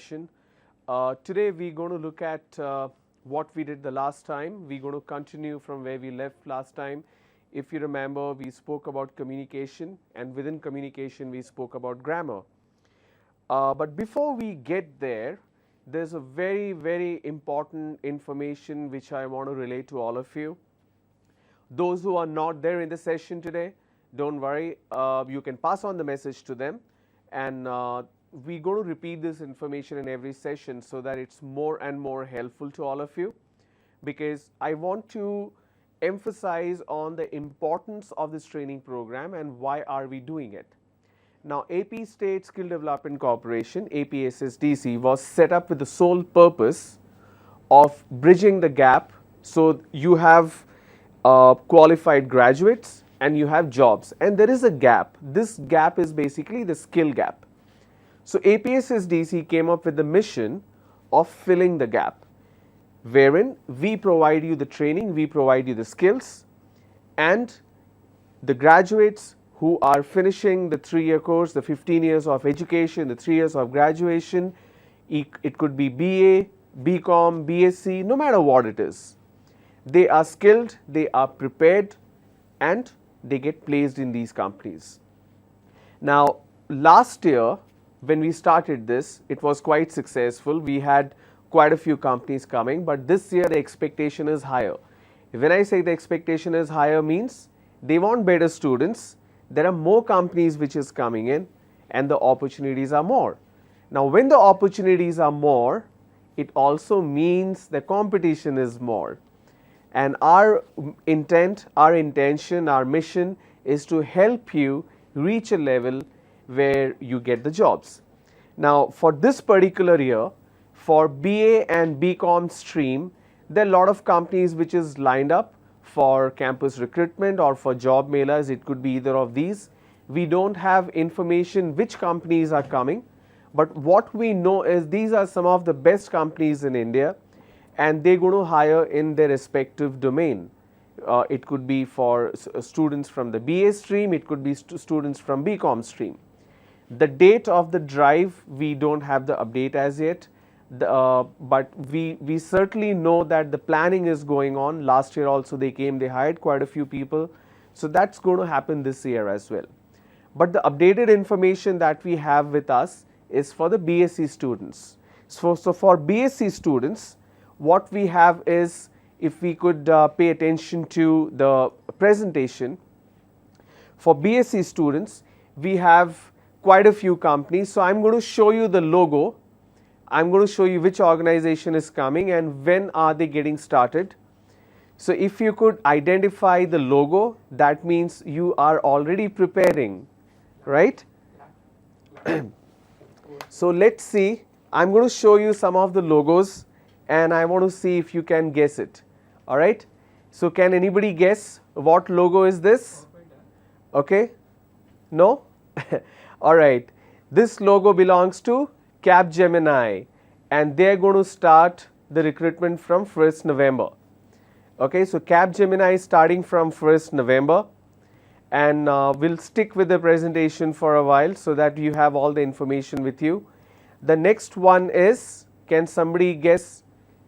session. Today we're going to look at what we did the last time. We're going to continue from where we left last time. If you remember, we spoke about communication, and within communication we spoke about grammar. But before we get there, there's a very important information which I want to relate to all of you. Those who are not there in the session today, don't worry, you can pass on the message to them, and we're going to repeat this information in every session so that it's more and more helpful to all of you, because I want to emphasize on the importance of this training program and why are we doing it. Now, AP State Skill Development Corporation, A.P.S.S.D.C, was set up with the sole purpose of bridging the gap. So you have qualified graduates and you have jobs, and there is a gap. This gap is basically the skill gap. So A.P.S.S.D.C came up with the mission of filling the gap, wherein we provide you the training, we provide you the skills, and the graduates who are finishing the 3-year course, the 15 years of education, the 3 years of graduation, it could be BA, BCom, BSc, no matter what it is. They are skilled, they are prepared, and they get placed in these companies. Now, last year when we started this, it was quite successful. We had quite a few companies coming, but this year the expectation is higher. When I say the expectation is higher, means they want better students. There are more companies which is coming in and the opportunities are more. Now, when the opportunities are more, it also means the competition is more. And our intent, our intention, our mission is to help you reach a level where you get the jobs. Now, for this particular year, for BA and BCom stream, there are a lot of companies which is lined up for campus recruitment or for job mailers. It could be either of these. We don't have information which companies are coming, but what we know is these are some of the best companies in India, and they're going to hire in their respective domain. It could be for students from the BA stream, it could be students from BCom stream. The date of the drive, we don't have the update as yet. But we certainly know that the planning is going on. Last year also they came, they hired quite a few people. So that's going to happen this year as well. But the updated information that we have with us is for the BSc students. So for BSc students, what we have is, if we could pay attention to the presentation, for BSc students, we have quite a few companies. So I'm going to show you the logo. I'm going to show you which organization is coming and when are they getting started. So if you could identify the logo, that means you are already preparing, right? So let's see. I'm going to show you some of the logos and I want to see if you can guess it. All right. So can anybody guess what logo is this? Okay. No? All right. This logo belongs to Capgemini, and they are going to start the recruitment from 1st November. Okay, so Capgemini is starting from 1st November, and we'll stick with the presentation for a while so that you have all the information with you. The next one is, can somebody guess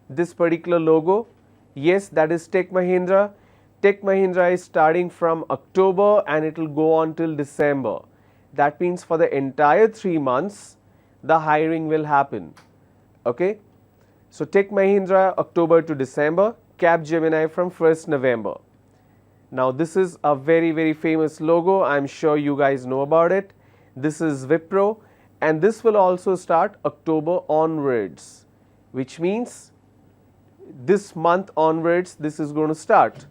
this particular logo? Yes, that is Tech Mahindra. Tech Mahindra is starting from October and it will go on till December. That means for the entire 3 months, the hiring will happen. Okay, so Tech Mahindra October to December, Capgemini from 1st November. Now this is a very famous logo. I'm sure you guys know about it. This is Wipro, and this will also start October onwards, which means this month onwards this is going to start.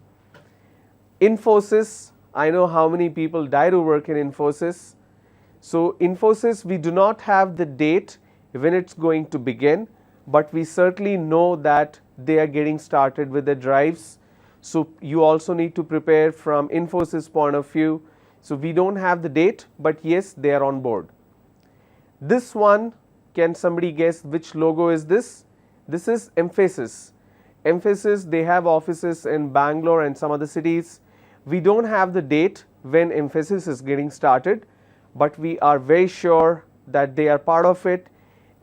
Infosys, I know how many people die to work in Infosys. So Infosys, we do not have the date when it's going to begin, but we certainly know that they are getting started with the drives. So you also need to prepare from Infosys point of view. So we don't have the date, but yes, they are on board. This one, can somebody guess which logo is this? This is Mphasis. Mphasis, they have offices in Bangalore and some other cities. We don't have the date when Mphasis is getting started, but we are very sure that they are part of it.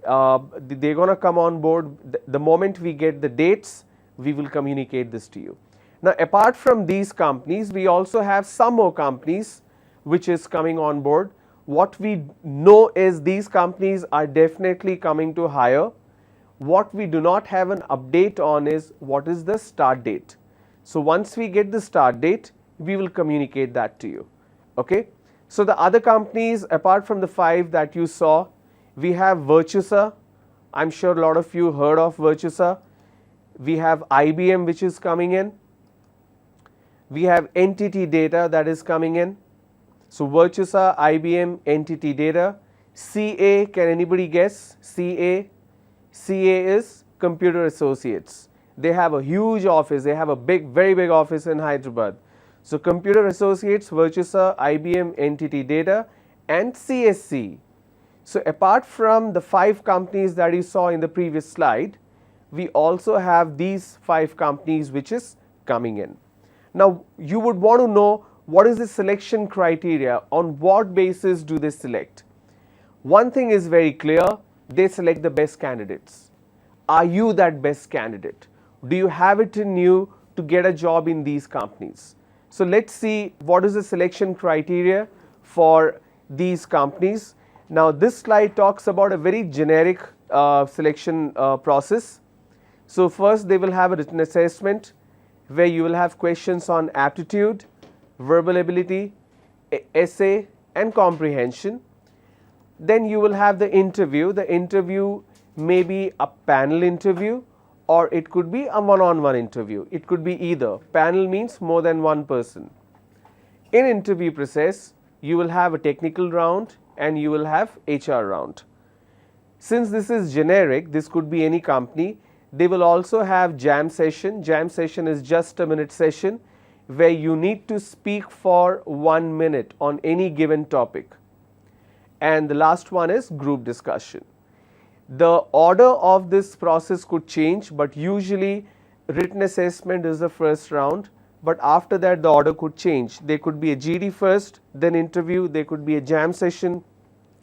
they're going to come on board. The moment we get the dates, we will communicate this to you. Now, apart from these companies, we also have some more companies which is coming on board. What we know is these companies are definitely coming to hire. What we do not have an update on is what is the start date. So, once we get the start date, we will communicate that to you. Okay? So, the other companies apart from the 5 that you saw, we have Virtusa. I am sure a lot of you heard of Virtusa. We have IBM which is coming in. We have Entity Data that is coming in. So, Virtusa, IBM, Entity Data. CA, can anybody guess? CA? CA is Computer Associates. They have a huge office. They have a big, very big office in Hyderabad. So, Computer Associates, Virtusa, IBM, Entity Data and CSC. So, apart from the 5 companies that you saw in the previous slide, we also have these 5 companies which is coming in. Now, you would want to know what is the selection criteria, on what basis do they select. One thing is very clear, they select the best candidates. Are you that best candidate? Do you have it in you to get a job in these companies? So, let us see what is the selection criteria for these companies. Now, this slide talks about a very generic selection process. So, first they will have a written assessment where you will have questions on aptitude, verbal ability, essay and comprehension. Then you will have the interview. The interview may be a panel interview or it could be a one-on-one interview. It could be either. Panel means more than one person. In interview process, you will have a technical round and you will have HR round. Since this is generic, this could be any company. They will also have jam session. Jam session is just a minute session where you need to speak for 1 minute on any given topic. And the last one is group discussion. The order of this process could change, but usually written assessment is the first round, but after that the order could change. There could be a GD first, then interview, there could be a jam session,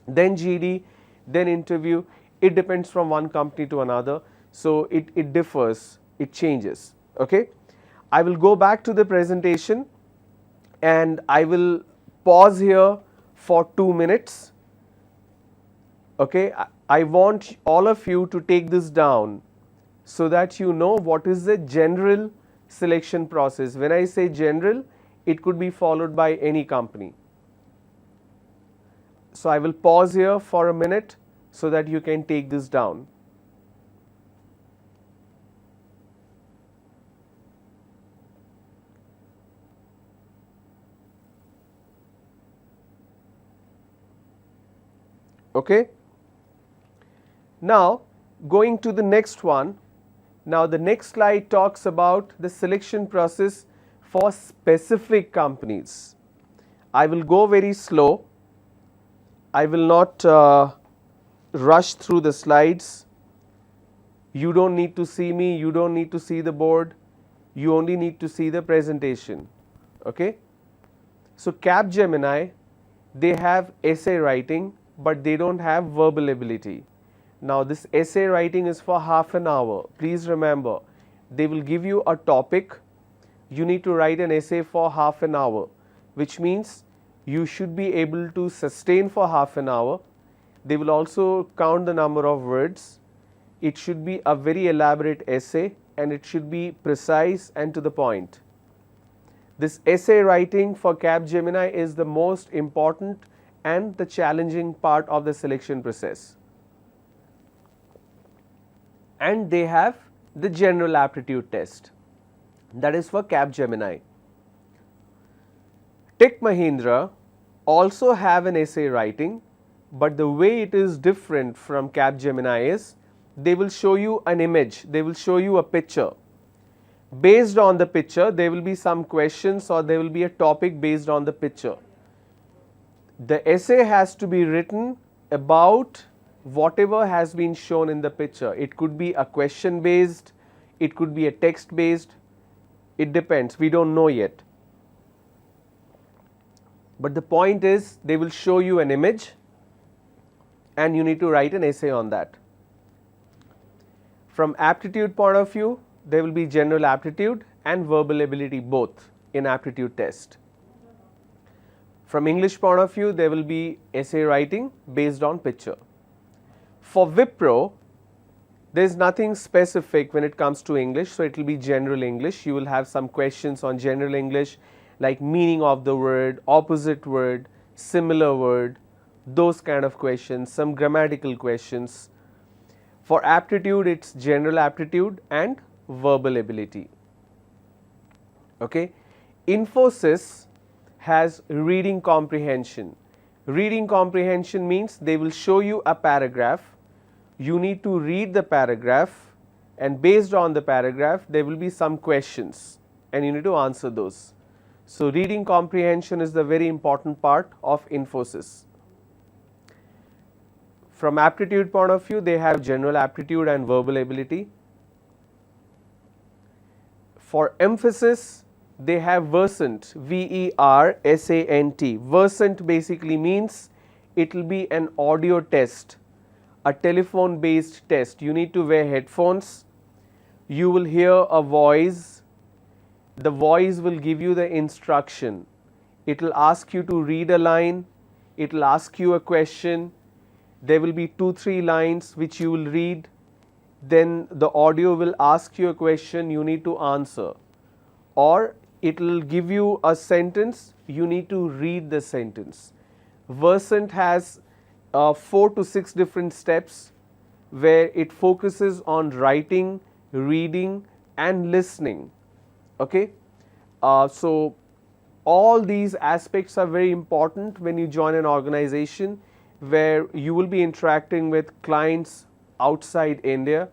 then GD, then interview. It depends from one company to another. So, it differs, it changes. Okay? I will go back to the presentation and I will pause here for 2 minutes. Okay? I want all of you to take this down so that you know what is the general selection process. When I say general, it could be followed by any company. So, I will pause here for a minute so that you can take this down. Okay. Now, going to the next one. Now, the next slide talks about the selection process for specific companies. I will go very slow. I will not rush through the slides. You don't need to see me, you don't need to see the board, you only need to see the presentation. Okay? So, Capgemini, they have essay writing, but they don't have verbal ability. Now, this essay writing is for half an hour. Please remember, they will give you a topic. You need to write an essay for half an hour, which means you should be able to sustain for half an hour. They will also count the number of words. It should be a very elaborate essay and it should be precise and to the point. This essay writing for Capgemini is the most important and the challenging part of the selection process. And they have the general aptitude test, that is for Capgemini. Tech Mahindra also have an essay writing, but the way it is different from Capgemini is they will show you an image, they will show you a picture. Based on the picture, there will be some questions or there will be a topic based on the picture. The essay has to be written about whatever has been shown in the picture. It could be a question based, it could be a text based, it depends, we don't know yet. But the point is they will show you an image and you need to write an essay on that. From aptitude point of view, there will be general aptitude and verbal ability both in aptitude test. From English point of view, there will be essay writing based on picture. For Wipro, there is nothing specific when it comes to English, so it will be general English. You will have some questions on general English like meaning of the word, opposite word, similar word, those kind of questions, some grammatical questions. For aptitude, it's general aptitude and verbal ability. Okay. Infosys has reading comprehension. Reading comprehension means they will show you a paragraph. You need to read the paragraph, and based on the paragraph there will be some questions and you need to answer those. So, reading comprehension is the very important part of Infosys. From aptitude point of view, they have general aptitude and verbal ability. For Emphasis, they have Versant, V-E-R-S-A-N-T. Versant basically means it will be an audio test, a telephone based test. You need to wear headphones, you will hear a voice, the voice will give you the instruction, it will ask you to read a line, it will ask you a question, there will be 2-3 lines which you will read, then the audio will ask you a question, you need to answer, or it will give you a sentence, you need to read the sentence. Versant has 4 to 6 different steps where it focuses on writing, reading and listening. Okay? So, all these aspects are very important when you join an organization where you will be interacting with clients outside India,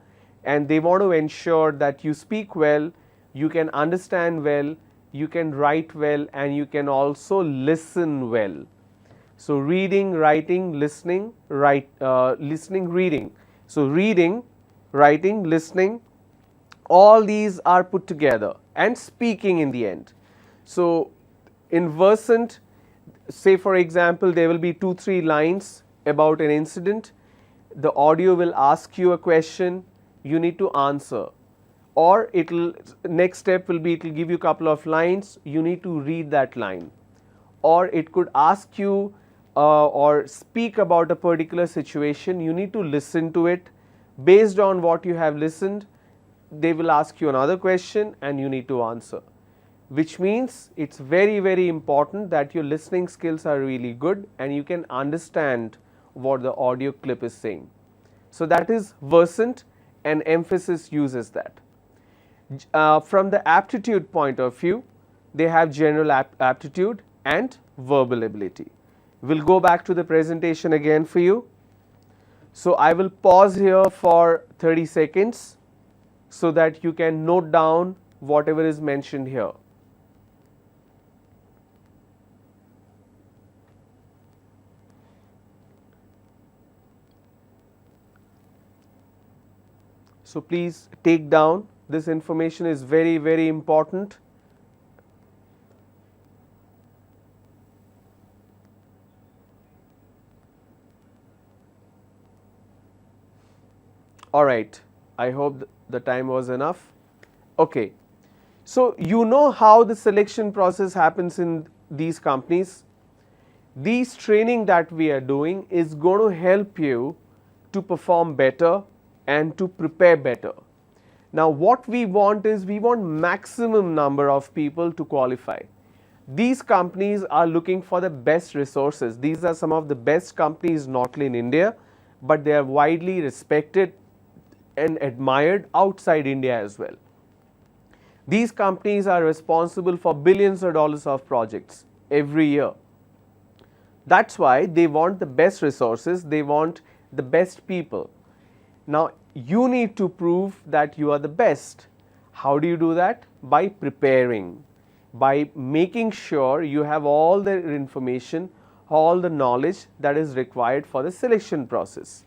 and they want to ensure that you speak well, you can understand well, you can write well and you can also listen well. So, reading, writing, listening, listening, reading. So, reading, writing, listening, all these are put together, and speaking in the end. So, in Versant, say for example, there will be 2-3 lines about an incident, the audio will ask you a question, you need to answer, or it will, next step will be, it will give you a couple of lines, you need to read that line, or it could ask you or speak about a particular situation, you need to listen to it. Based on what you have listened, they will ask you another question and you need to answer, which means it's very, very important that your listening skills are really good and you can understand what the audio clip is saying. So, that is Versant, and Emphasis uses that. From the aptitude point of view, they have general aptitude and verbal ability. We will go back to the presentation again for you. So, I will pause here for 30 seconds so that you can note down whatever is mentioned here. So, please take down, this information is very, very important. All right, I hope the time was enough. Okay, so you know how the selection process happens in these companies. These training that we are doing is going to help you to perform better and to prepare better. Now, what we want is, we want maximum number of people to qualify. These companies are looking for the best resources. These are some of the best companies not only in India, but they are widely respected and admired outside India as well. These companies are responsible for billions of dollars of projects every year. That's why they want the best resources, they want the best people. Now, you need to prove that you are the best. How do you do that? By preparing, by making sure you have all the information, all the knowledge that is required for the selection process.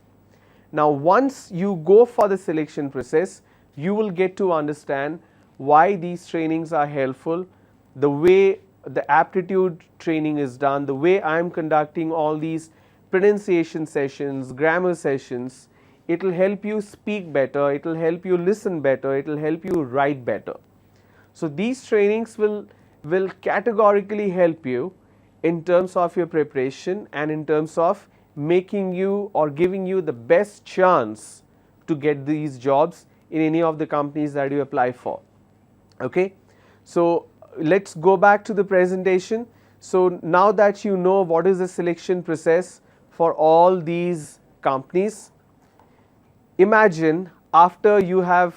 Now, once you go for the selection process, you will get to understand why these trainings are helpful, the way the aptitude training is done, the way I am conducting all these pronunciation sessions, grammar sessions, it will help you speak better, it will help you listen better, it will help you write better. So these trainings will categorically help you in terms of your preparation and in terms of making you or giving you the best chance to get these jobs in any of the companies that you apply for. Okay, so let's go back to the presentation. So now that you know what is the selection process for all these companies, imagine after you have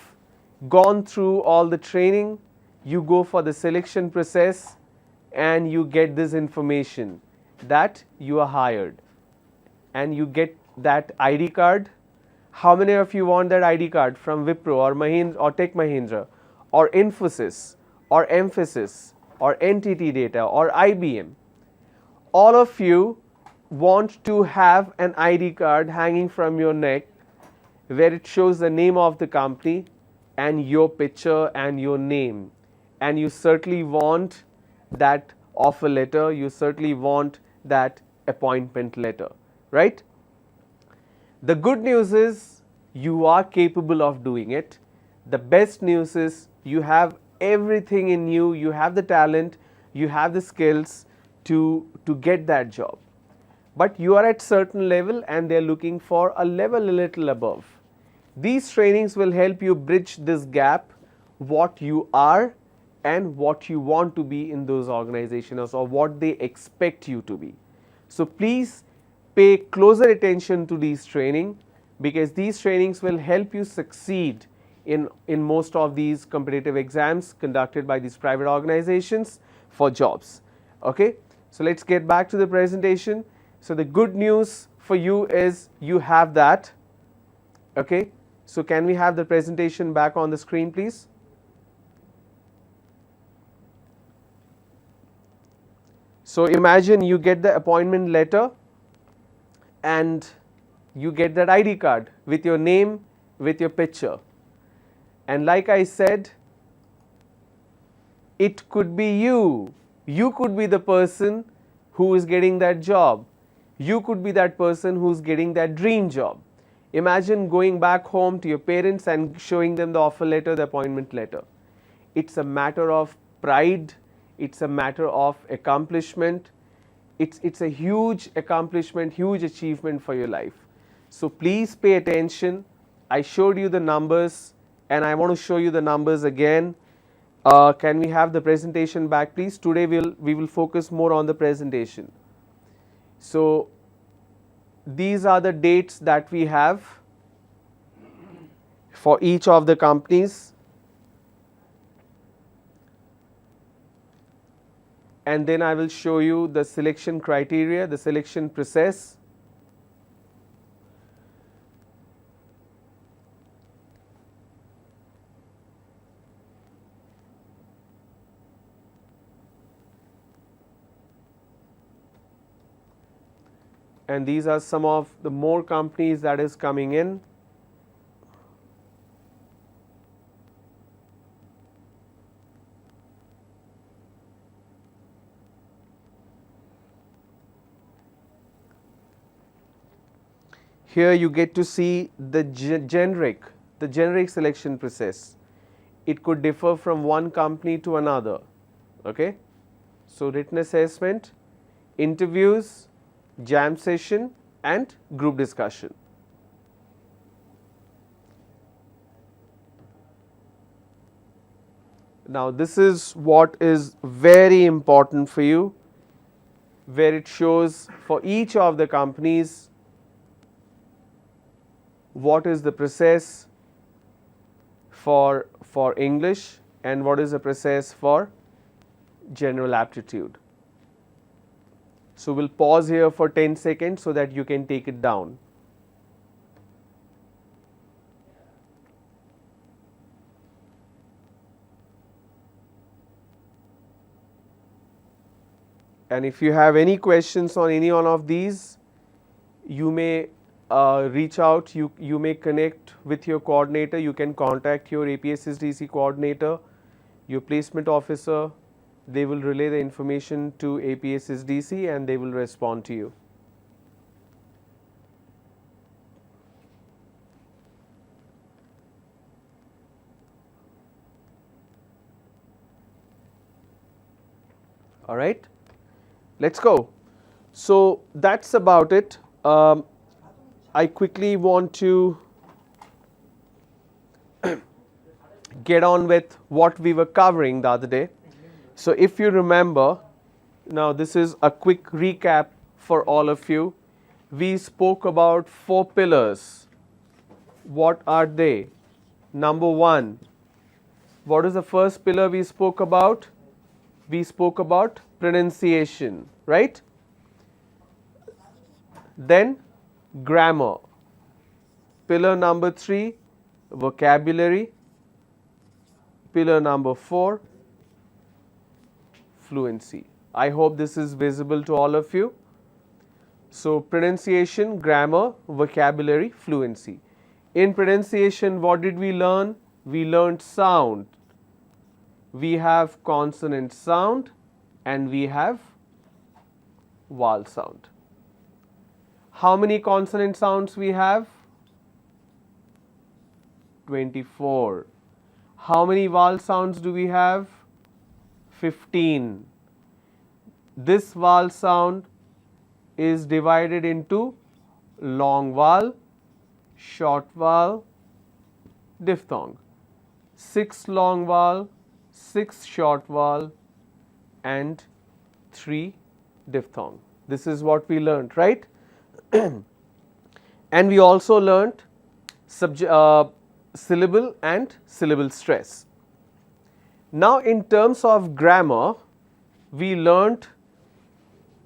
gone through all the training, you go for the selection process and you get this information that you are hired and you get that ID card. How many of you want that ID card from Wipro or Mahindra or Tech Mahindra or Infosys or Mphasis or NTT Data or IBM? All of you want to have an ID card hanging from your neck where it shows the name of the company and your picture and your name, and you certainly want that offer letter, you certainly want that appointment letter, right? The good news is you are capable of doing it. The best news is you have everything in you, you have the talent, you have the skills to get that job. But you are at certain level and they are looking for a level a little above. These trainings will help you bridge this gap, what you are and what you want to be in those organizations or what they expect you to be. So please pay closer attention to these training, because these trainings will help you succeed in most of these competitive exams conducted by these private organizations for jobs. Okay, so let's get back to the presentation. So the good news for you is you have that. Okay, so can we have the presentation back on the screen, please? So imagine you get the appointment letter and you get that ID card with your name, with your picture. And like I said, it could be you. You could be the person who is getting that job. You could be that person who's getting that dream job. Imagine going back home to your parents and showing them the offer letter, the appointment letter. It's a matter of pride. It's a matter of accomplishment. It's a huge accomplishment, huge achievement for your life. So please pay attention. I showed you the numbers and I want to show you the numbers again. Can we have the presentation back, please? Today we will focus more on the presentation. So these are the dates that we have for each of the companies. And then I will show you the selection criteria, the selection process. And these are some of the more companies that is coming in. Here you get to see the generic selection process. It could differ from one company to another. Okay, so written assessment, interviews, jam session and group discussion. Now this is what is very important for you, where it shows for each of the companies what is the process for English and what is the process for general aptitude. So we'll pause here for 10 seconds so that you can take it down. And if you have any questions on any one of these, you may reach out, you may connect with your coordinator, you can contact your A.P.S.S.D.C coordinator, your placement officer. They will relay the information to A.P.S.S.D.C and they will respond to you. Alright, let's go. So that's about it. I quickly want to get on with what we were covering the other day. So if you remember, now this is a quick recap for all of you. We spoke about 4 pillars. What are they? Number 1, what is the first pillar we spoke about? We spoke about pronunciation, right? Then grammar. Pillar number 3, vocabulary. Pillar number 4, fluency. I hope this is visible to all of you. So pronunciation, grammar, vocabulary, fluency. In pronunciation, what did we learn? We learned sound. We have consonant sound and we have vowel sound. How many consonant sounds we have? 24. How many vowel sounds do we have? 15. This vowel sound is divided into long vowel, short vowel, diphthong. 6 long vowel, 6 short vowel and 3 diphthong. This is what we learned, right? And we also learnt syllable and syllable stress. Now in terms of grammar, we learnt,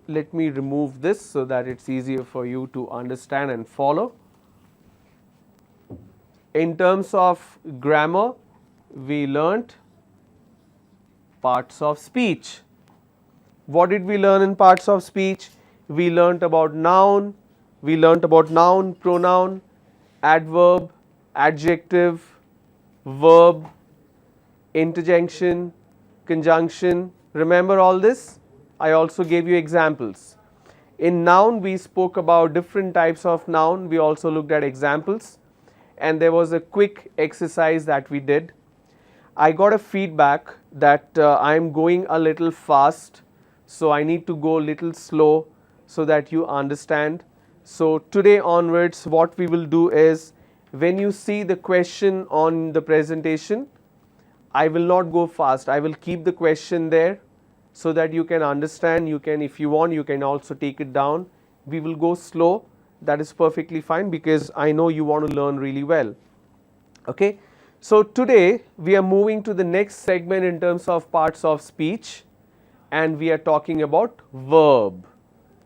let me remove this so that it's easier for you to understand and follow. In terms of grammar, we learnt parts of speech. What did we learn in parts of speech? We learnt about noun, pronoun, adverb, adjective, verb, interjection, conjunction. Remember all this? I also gave you examples. In noun, we spoke about different types of noun. We also looked at examples. And there was a quick exercise that we did. I got a feedback that I am going a little fast, so I need to go a little slow so that you understand. So today onwards, what we will do is, when you see the question on the presentation, I will not go fast. I will keep the question there so that you can understand. You can, if you want, you can also take it down. We will go slow. That is perfectly fine because I know you want to learn really well. Okay. So today we are moving to the next segment in terms of parts of speech, and we are talking about verb.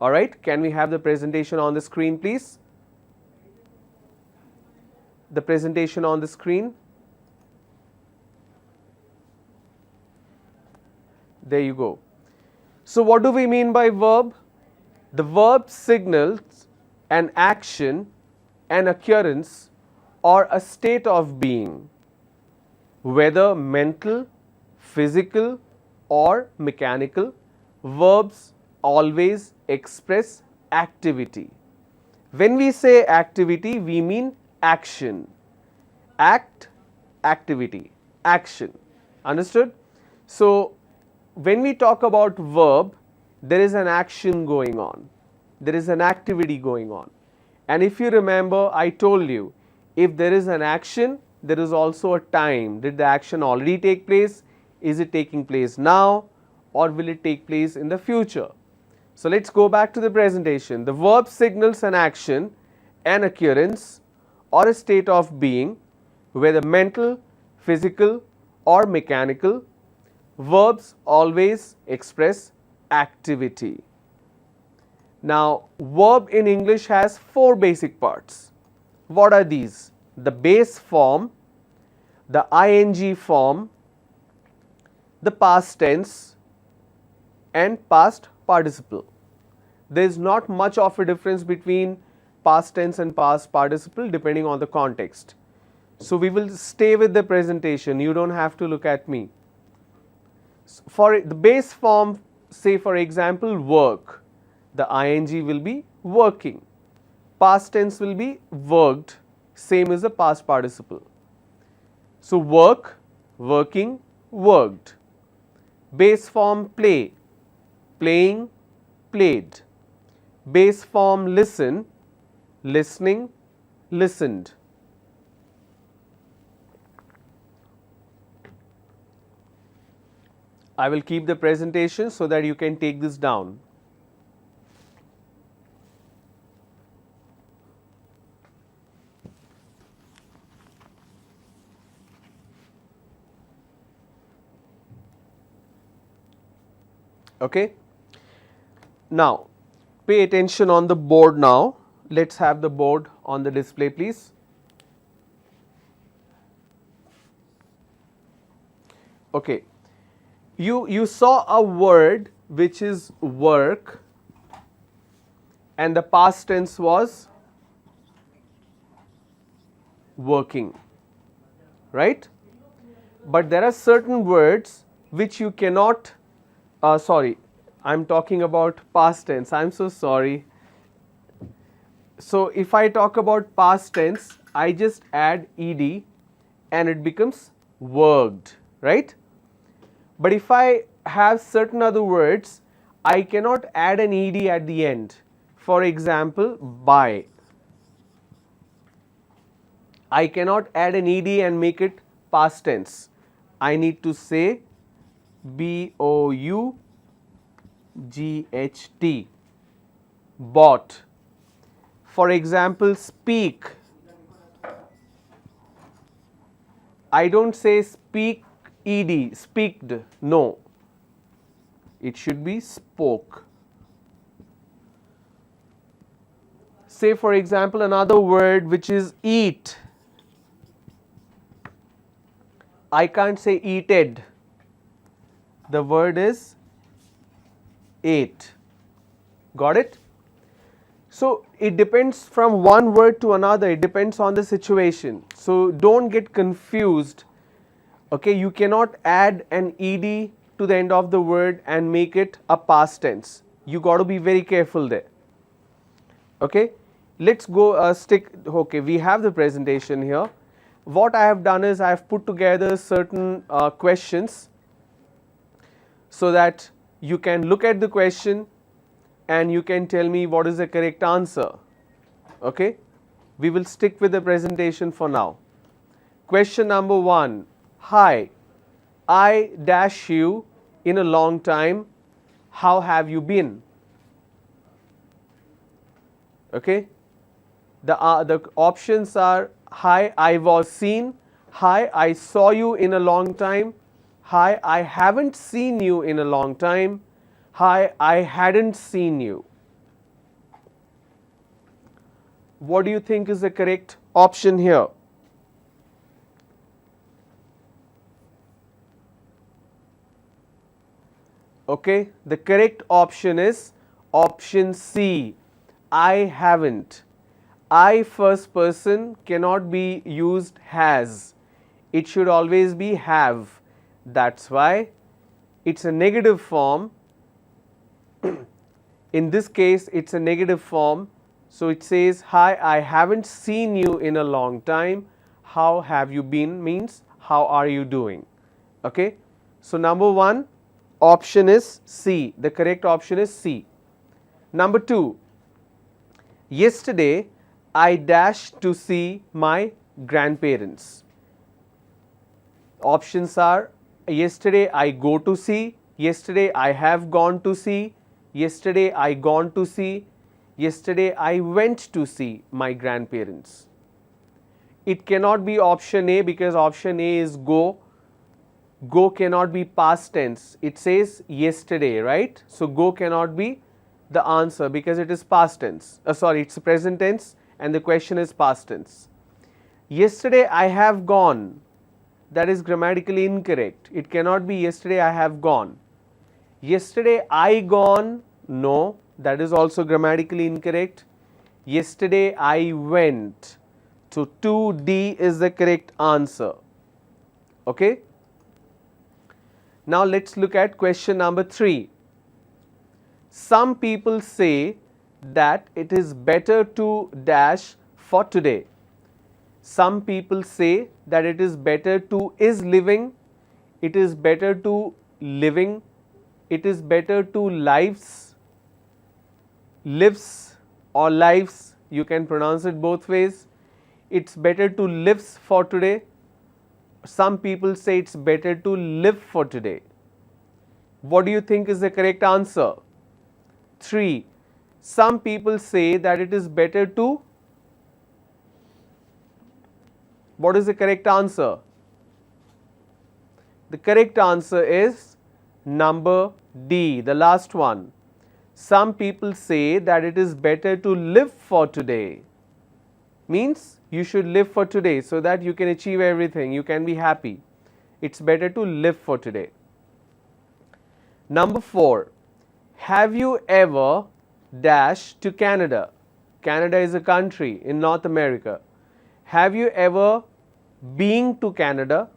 Alright, can we have the presentation on the screen please? The presentation on the screen. There you go. So what do we mean by verb? The verb signals an action, an occurrence or a state of being, whether mental, physical or mechanical. Verbs always express activity. When we say activity, we mean action. Act, activity, action. Understood? So when we talk about verb, there is an action going on. There is an activity going on. And if you remember, I told you, if there is an action, there is also a time. Did the action already take place? Is it taking place now? Or will it take place in the future? So let's go back to the presentation. The verb signals an action, an occurrence or a state of being, whether mental, physical or mechanical. Verbs always express activity. Now, verb in English has 4 basic parts. What are these? The base form, the ing form, the past tense and past participle. There is not much of a difference between past tense and past participle depending on the context. So we will stay with the presentation. You don't have to look at me. For the base form, say for example, work. The ing will be working. Past tense will be worked. Same as the past participle. So work, working, worked. Base form play. playing, played. Base form listen, listening, listened. I will keep the presentation so that you can take this down. Okay. Now, pay attention on the board now. Let's have the board on the display, please. Okay. You saw a word which is work and the past tense was working, right? But there are certain words which you cannot, sorry, I'm talking about past tense, I'm so sorry. So if I talk about past tense, I just add ed and it becomes worked, right? But if I have certain other words, I cannot add an ed at the end. For example, buy. I cannot add an ed and make it past tense. I need to say BOUGHT, bought. For example, speak. I don't say speak ed, speaked, no. It should be spoke. Say for example another word which is eat. I can't say eated. The word is ate. Got it? So it depends from one word to another, it depends on the situation. So don't get confused. Okay, you cannot add an ed to the end of the word and make it a past tense. You got to be very careful there. Okay, let's go okay, we have the presentation here. What I have done is I have put together certain questions so that you can look at the question and you can tell me what is the correct answer. Okay, we will stick with the presentation for now. Question number 1. Hi, I dash you in a long time. How have you been? Okay, the options are hi, I was seen. Hi, I saw you in a long time. Hi, I haven't seen you in a long time. Hi, I hadn't seen you. What do you think is the correct option here? Okay, the correct option is option C, I haven't. I first person cannot be used has. It should always be have. That's why it's a negative form. In this case, it's a negative form. So it says, hi, I haven't seen you in a long time. How have you been means how are you doing? Okay. So number 1 option is C. The correct option is C. Number 2, yesterday I dashed to see my grandparents. Options are yesterday I go to see, yesterday I have gone to see, yesterday I gone to see, yesterday I went to see my grandparents. It cannot be option A because option A is go. Go cannot be past tense. It says yesterday, right? So go cannot be the answer because it is past tense. Sorry, it's present tense and the question is past tense. Yesterday I have gone. That is grammatically incorrect. It cannot be yesterday I have gone. Yesterday I gone. No, that is also grammatically incorrect. Yesterday I went. So 2D is the correct answer. Okay. Now let's look at question number 3. Some people say that it is better to dash for today. Some people say that it is better to is living, it is better to living, it is better to lives or lives, you can pronounce it both ways. It's better to lives for today. Some people say it's better to live for today. What do you think is the correct answer? 3. Some people say that it is better to. What is the correct answer? The correct answer is number D, the last one. Some people say that it is better to live for today. Means you should live for today so that you can achieve everything, you can be happy. It's better to live for today. Number 4. Have you ever dash to Canada? Canada is a country in North America. Have you ever been to Canada?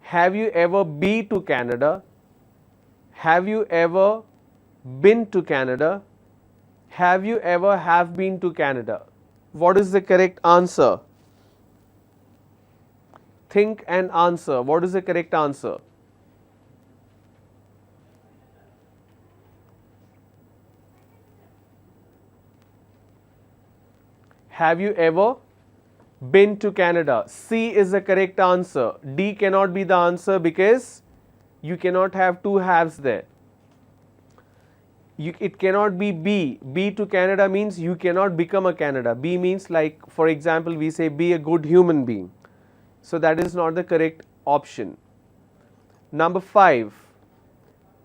Have you ever been to Canada? Have you ever been to Canada? Have you ever have been to Canada? What is the correct answer? Think and answer. What is the correct answer? Have you ever been to Canada? C is the correct answer. D cannot be the answer because you cannot have two halves there. It cannot be B. B to Canada means you cannot become a Canada. B means, like for example, we say be a good human being. So that is not the correct option. Number 5.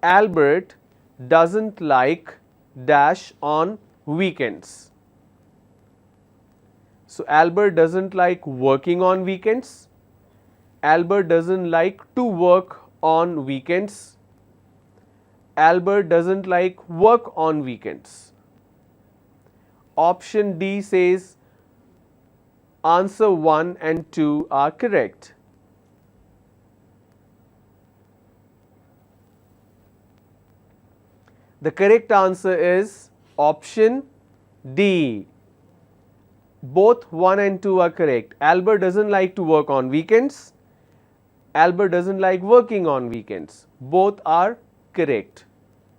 Albert doesn't like dash on weekends. So Albert doesn't like working on weekends. Albert doesn't like to work on weekends. Albert doesn't like work on weekends. Option D says answer 1 and 2 are correct. The correct answer is option D. Both 1 and 2 are correct. Albert doesn't like to work on weekends. Albert doesn't like working on weekends. Both are correct.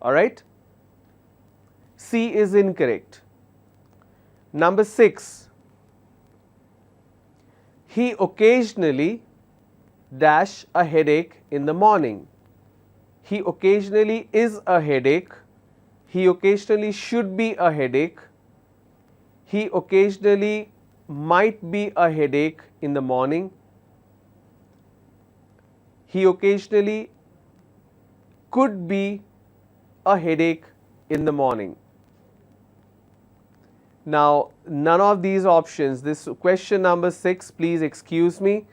Alright. C is incorrect. Number 6. He occasionally dash a headache in the morning. He occasionally is a headache. He occasionally should be a headache. He occasionally might be a headache in the morning. He occasionally could be a headache in the morning. Now, none of these options, this question number 6, please excuse me,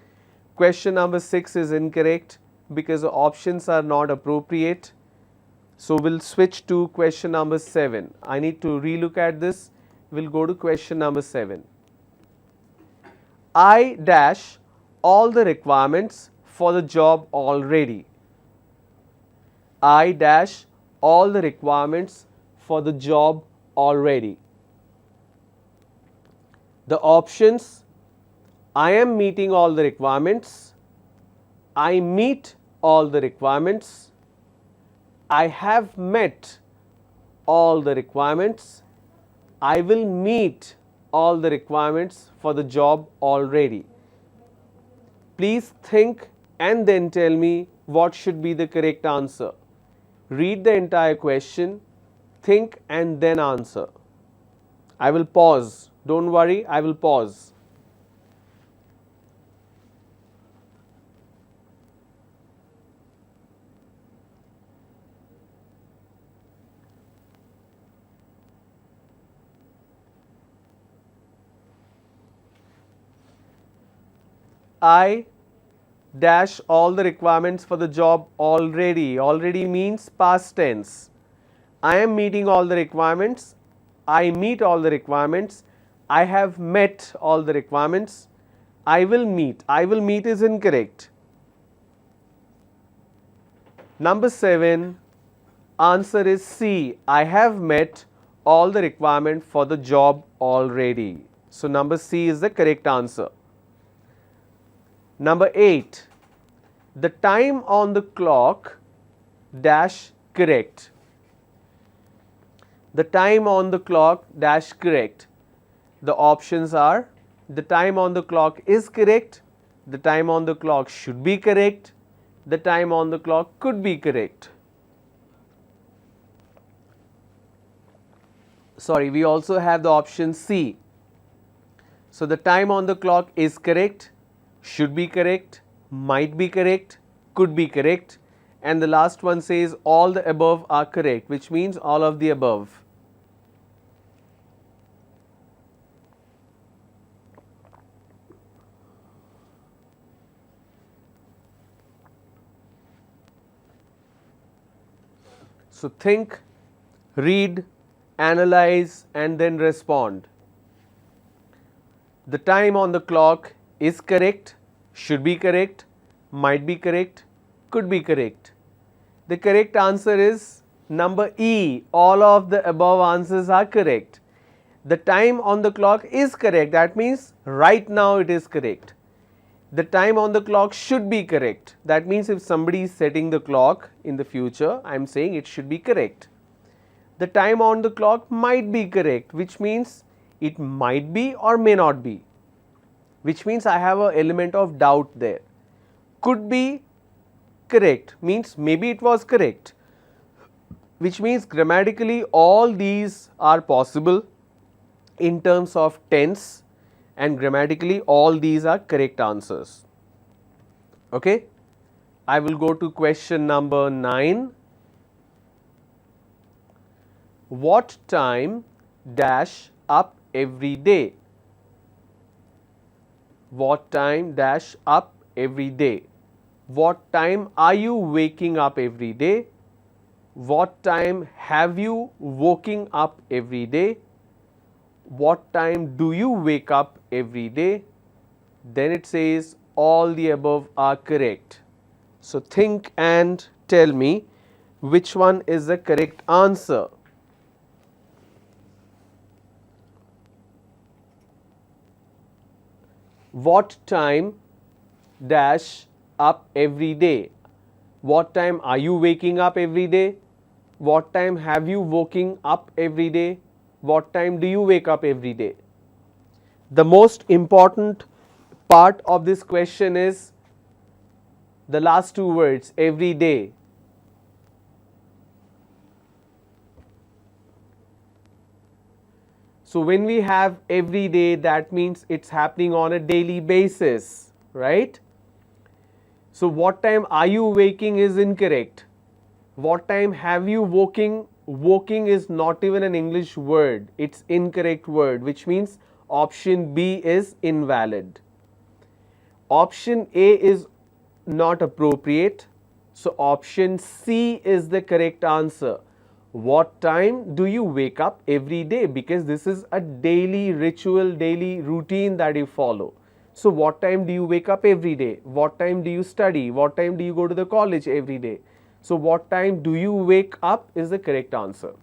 question number 6 is incorrect because the options are not appropriate. So, we will switch to question number 7. I need to relook at this. We will go to question number 7. I dash all the requirements for the job already. I dash all the requirements for the job already. The options: I am meeting all the requirements, I meet all the requirements, I have met all the requirements, I will meet all the requirements for the job already. Please think and then tell me what should be the correct answer. Read the entire question, think and then answer. I will pause. Don't worry, I will pause. I dash all the requirements for the job already. Already means past tense. I am meeting all the requirements. I meet all the requirements. I have met all the requirements. I will meet. I will meet is incorrect. Number 7, answer is C. I have met all the requirement for the job already. So, number C is the correct answer. Number 8, the time on the clock dash correct. The time on the clock dash correct. The options are the time on the clock is correct, the time on the clock should be correct, the time on the clock could be correct. Sorry, we also have the option C. So, the time on the clock is correct, should be correct, might be correct, could be correct, and the last one says all the above are correct, which means all of the above. So, think, read, analyze and then respond. The time on the clock is correct, should be correct, might be correct, could be correct. The correct answer is number E, all of the above answers are correct. The time on the clock is correct, that means right now it is correct. The time on the clock should be correct, that means if somebody is setting the clock in the future, I am saying it should be correct. The time on the clock might be correct, which means it might be or may not be, which means I have an element of doubt there. Could be correct means maybe it was correct, which means grammatically all these are possible in terms of tense, and grammatically all these are correct answers. Okay, I will go to question number 9. What time dash up every day? What time dash up every day? What time are you waking up every day? What time have you woken up every day? What time do you wake up every day? Then it says all the above are correct. So think and tell me which one is the correct answer. What time dash up every day? What time are you waking up every day? What time have you woken up every day? What time do you wake up every day? The most important part of this question is the last two words, every day. So when we have every day, that means it's happening on a daily basis, right? So what time are you waking is incorrect. What time have you woken? Woking is not even an English word, it's incorrect word, which means option B is invalid. Option A is not appropriate, so option C is the correct answer. What time do you wake up every day? Because this is a daily ritual, daily routine that you follow. So what time do you wake up every day? What time do you study? What time do you go to the college every day? So what time do you wake up is the correct answer.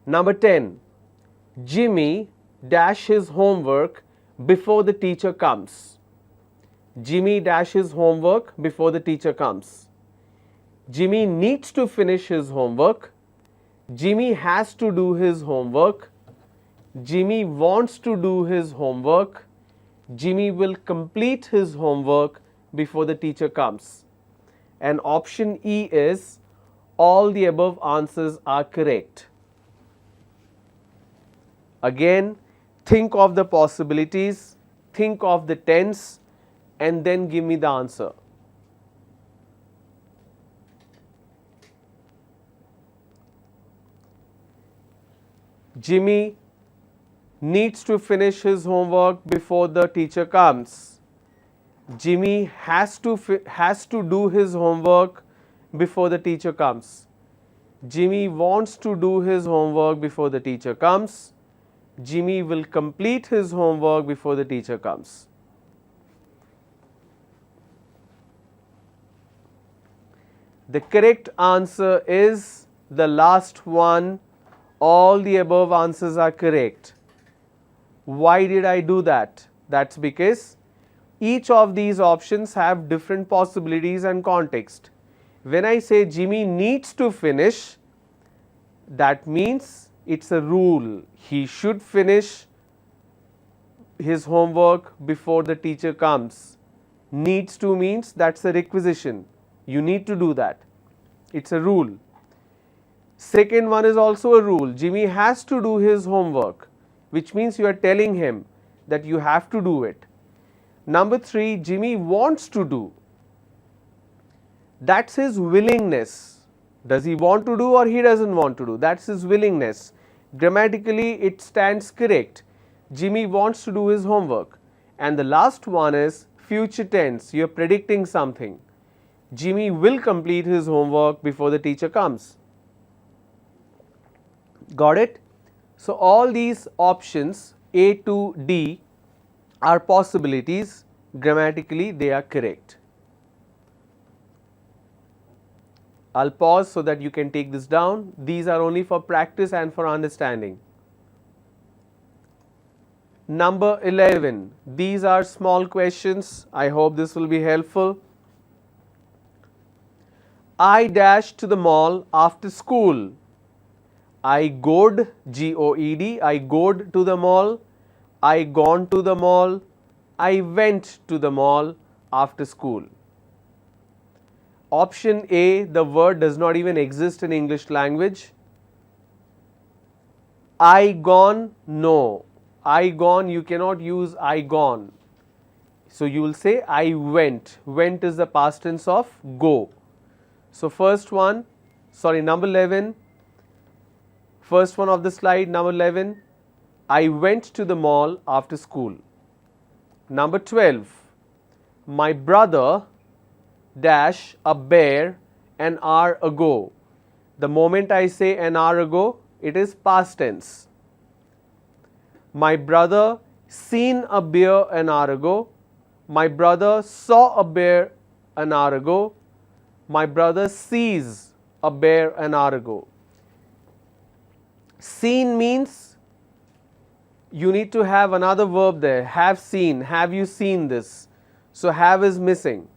Number 10, Jimmy dash his homework before the teacher comes. Jimmy dash his homework before the teacher comes. Jimmy needs to finish his homework. Jimmy has to do his homework. Jimmy wants to do his homework. Jimmy will complete his homework before the teacher comes. And option E is all the above answers are correct. Again, think of the possibilities, think of the tense, and then give me the answer. Jimmy needs to finish his homework before the teacher comes. Jimmy has to do his homework before the teacher comes. Jimmy wants to do his homework before the teacher comes. Jimmy will complete his homework before the teacher comes. The correct answer is the last one. All the above answers are correct. Why did I do that? That's because each of these options have different possibilities and context. When I say Jimmy needs to finish, that means it's a rule. He should finish his homework before the teacher comes. Needs to means that's a requisition. You need to do that. It's a rule. Second one is also a rule. Jimmy has to do his homework, which means you are telling him that you have to do it. Number 3, Jimmy wants to do. That's his willingness. Does he want to do or he doesn't want to do? That's his willingness. Grammatically, it stands correct. Jimmy wants to do his homework. And the last one is future tense. You are predicting something. Jimmy will complete his homework before the teacher comes. Got it? So, all these options A to D are possibilities. Grammatically, they are correct. I'll pause so that you can take this down. These are only for practice and for understanding. Number 11. These are small questions. I hope this will be helpful. I dashed to the mall after school. I goed, G-O-E-D, I goed to the mall. I gone to the mall. I went to the mall after school. Option A, the word does not even exist in English language. I gone, no. I gone, you cannot use I gone. So, you will say I went. Went is the past tense of go. So, number 11, first one of the slide, number 11, I went to the mall after school. Number 12, my brother dash a bear an hour ago. The moment I say an hour ago, it is past tense. My brother seen a bear an hour ago. My brother saw a bear an hour ago. My brother sees a bear an hour ago. Seen means you need to have another verb there. Have seen. Have you seen this? So, have is missing.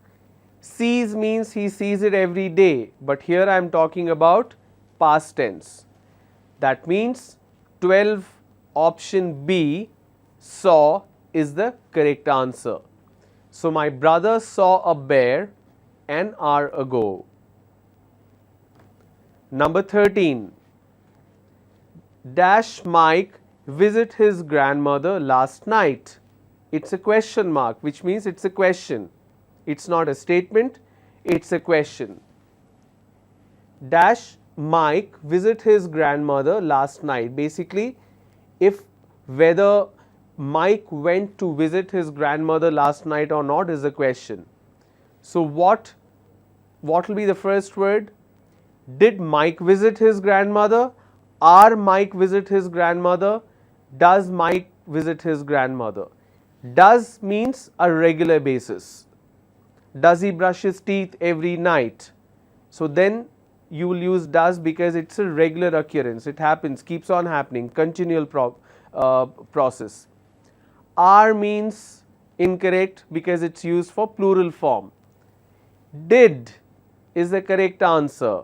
Sees means he sees it every day, but here I am talking about past tense. That means 12, option B, saw is the correct answer. So, my brother saw a bear an hour ago. Number 13, dash Mike visit his grandmother last night. It's a question mark, which means it's a question. It's not a statement, it's a question. Dash Mike visit his grandmother last night. Basically, if whether Mike went to visit his grandmother last night or not is a question. So, what will be the first word? Did Mike visit his grandmother? Are Mike visit his grandmother? Does Mike visit his grandmother? Does means a regular basis. Does he brush his teeth every night? So, then you will use does because it's a regular occurrence. It happens, keeps on happening, continual process. Are means incorrect because it's used for plural form. Did is the correct answer.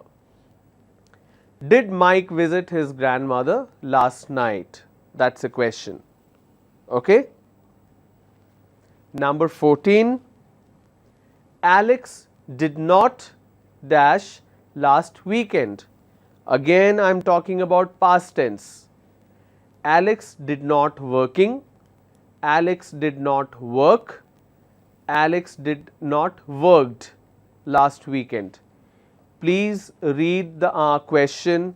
Did Mike visit his grandmother last night? That's a question. Okay. Number 14, Alex did not dash last weekend. Again, I am talking about past tense. Alex did not working. Alex did not work. Alex did not worked last weekend. Please read the question.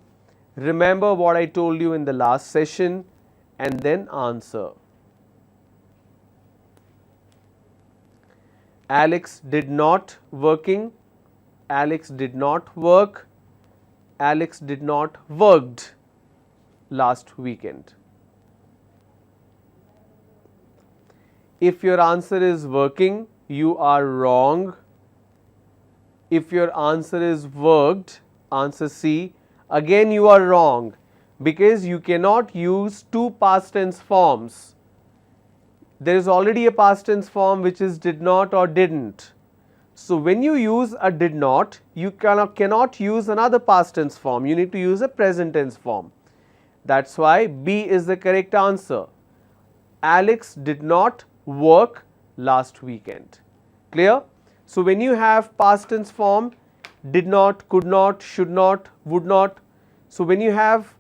Remember what I told you in the last session and then answer. Alex did not working. Alex did not work. Alex did not worked last weekend. If your answer is working, you are wrong. If your answer is worked, answer C, again you are wrong because you cannot use two past tense forms. There is already a past tense form which is did not or didn't. So when you use a did not, you cannot use another past tense form. You need to use a present tense form. That's why B is the correct answer. Alex did not work last weekend. Clear? So when you have past tense form, did not, could not, should not, would not. So when you have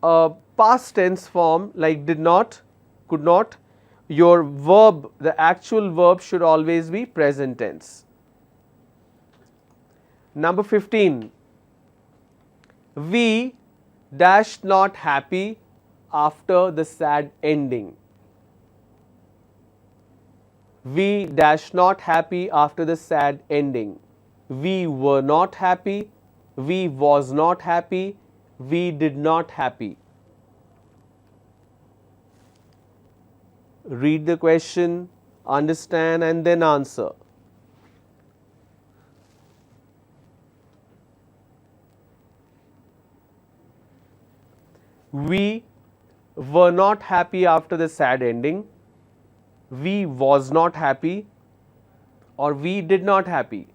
a past tense form like did not, could not, your verb, the actual verb should always be present tense. Number 15. We dash not happy after the sad ending. We dash not happy after the sad ending. We were not happy. We was not happy. We did not happy. Read the question, understand and then answer. We were not happy after the sad ending. We was not happy or we did not happy.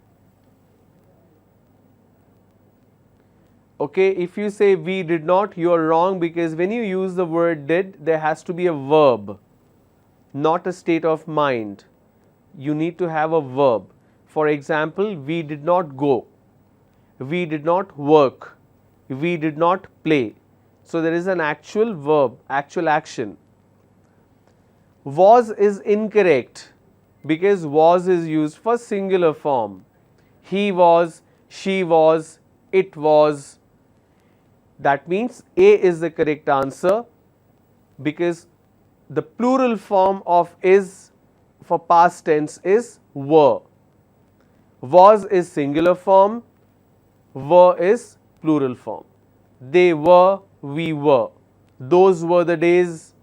Okay, if you say we did not, you are wrong, because when you use the word did, there has to be a verb, not a state of mind. You need to have a verb. For example, we did not go, we did not work, we did not play. So there is an actual verb, actual action. Was is incorrect because was is used for singular form. He was, she was, it was. That means A is the correct answer, because the plural form of is for past tense is were. Was is singular form, were is plural form. They were, we were. Those were the days.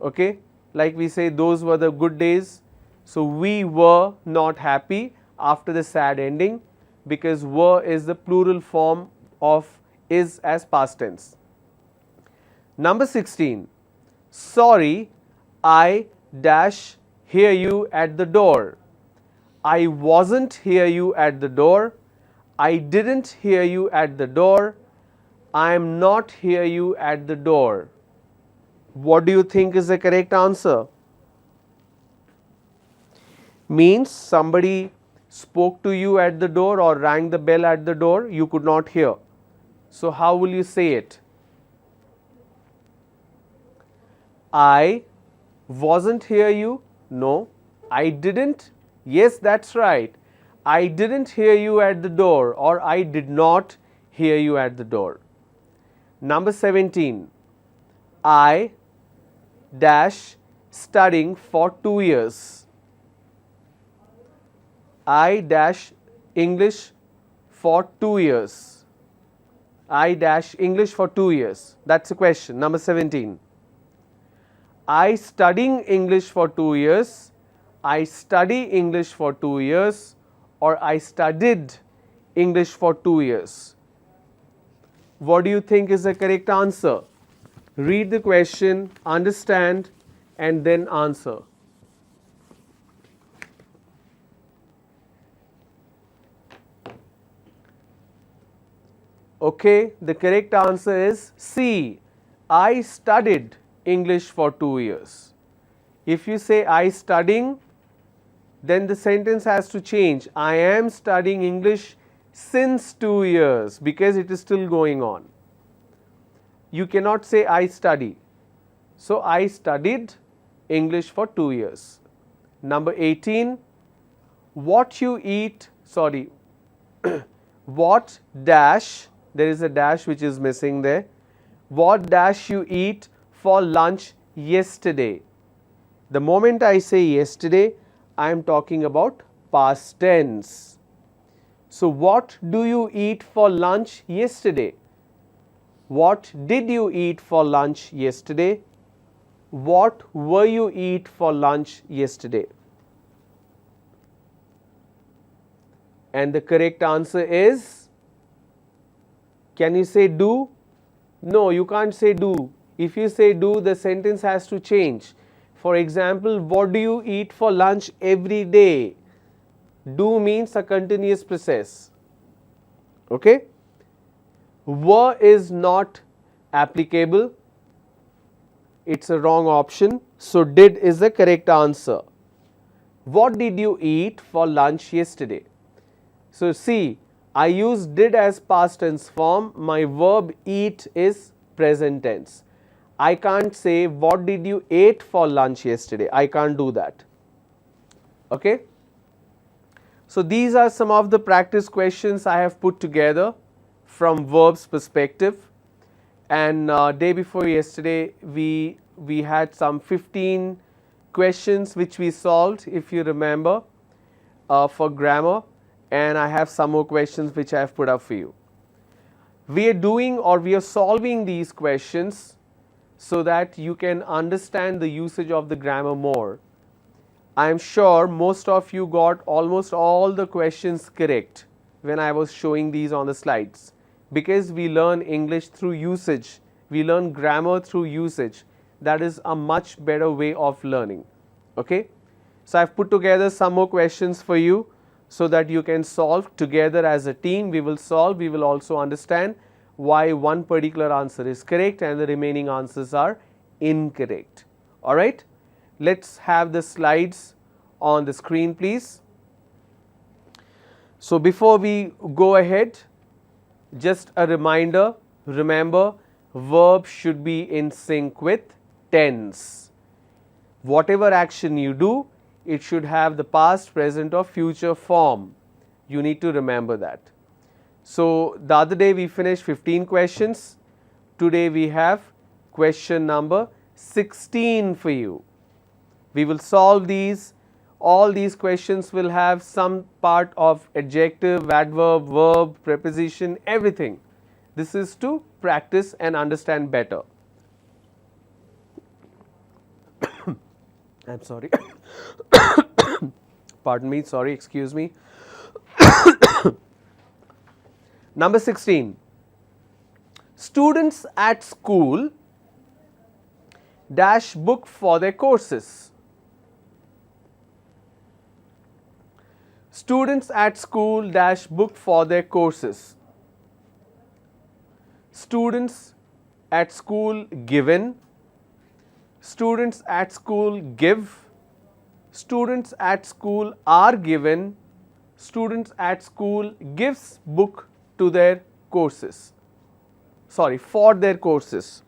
Okay, like we say, those were the good days. So we were not happy after the sad ending, because were is the plural form of is as past tense. Number 16. Sorry, I dash hear you at the door. I wasn't hear you at the door. I didn't hear you at the door. I am not hear you at the door. What do you think is the correct answer? Means somebody spoke to you at the door or rang the bell at the door, you could not hear. So how will you say it? I wasn't hear you? No. I didn't? Yes, that's right. I didn't hear you at the door, or I did not hear you at the door. Number 17. I dash studying for 2 years. I dash English for 2 years. I dash English for 2 years. That's the question. Number 17. I studying English for 2 years. I study English for 2 years, or I studied English for 2 years. What do you think is the correct answer? Read the question, understand and then answer. Okay, the correct answer is C. I studied English for 2 years. If you say I studying, then the sentence has to change. I am studying English since 2 years, because it is still going on. You cannot say I study. So I studied English for 2 years. Number 18. What you eat, sorry, what dash, there is a dash which is missing there. What dash you eat for lunch yesterday? The moment I say yesterday, I am talking about past tense. So what do you eat for lunch yesterday? What did you eat for lunch yesterday? What were you eat for lunch yesterday? And the correct answer is, can you say do? No, you can't say do. If you say do, the sentence has to change. For example, what do you eat for lunch every day? Do means a continuous process. Okay? Were is not applicable. It's a wrong option. So did is the correct answer. What did you eat for lunch yesterday? So see, I use did as past tense form. My verb eat is present tense. I can't say what did you ate for lunch yesterday. I can't do that. Okay? So these are some of the practice questions I have put together from verbs perspective. And day before yesterday we had some 15 questions which we solved, if you remember, for grammar, and I have some more questions which I have put up for you. We are doing or we are solving these questions so that you can understand the usage of the grammar more. I am sure most of you got almost all the questions correct when I was showing these on the slides, because we learn English through usage, we learn grammar through usage. That is a much better way of learning. Okay? So I have put together some more questions for you so that you can solve together as a team. We will solve, we will also understand why one particular answer is correct and the remaining answers are incorrect. Alright? Let's have the slides on the screen, please. So before we go ahead, just a reminder, remember, verb should be in sync with tense. Whatever action you do, it should have the past, present or future form. You need to remember that. So the other day we finished 15 questions. Today we have question number 16 for you. We will solve these. All these questions will have some part of adjective, adverb, verb, preposition, everything. This is to practice and understand better. I'm sorry. Pardon me, sorry, excuse me. Number 16. Students at school dash book for their courses. Students at school dash book for their courses. Students at school given. Students at school give. Students at school are given. Students at school gives book to their courses. Sorry, for their courses.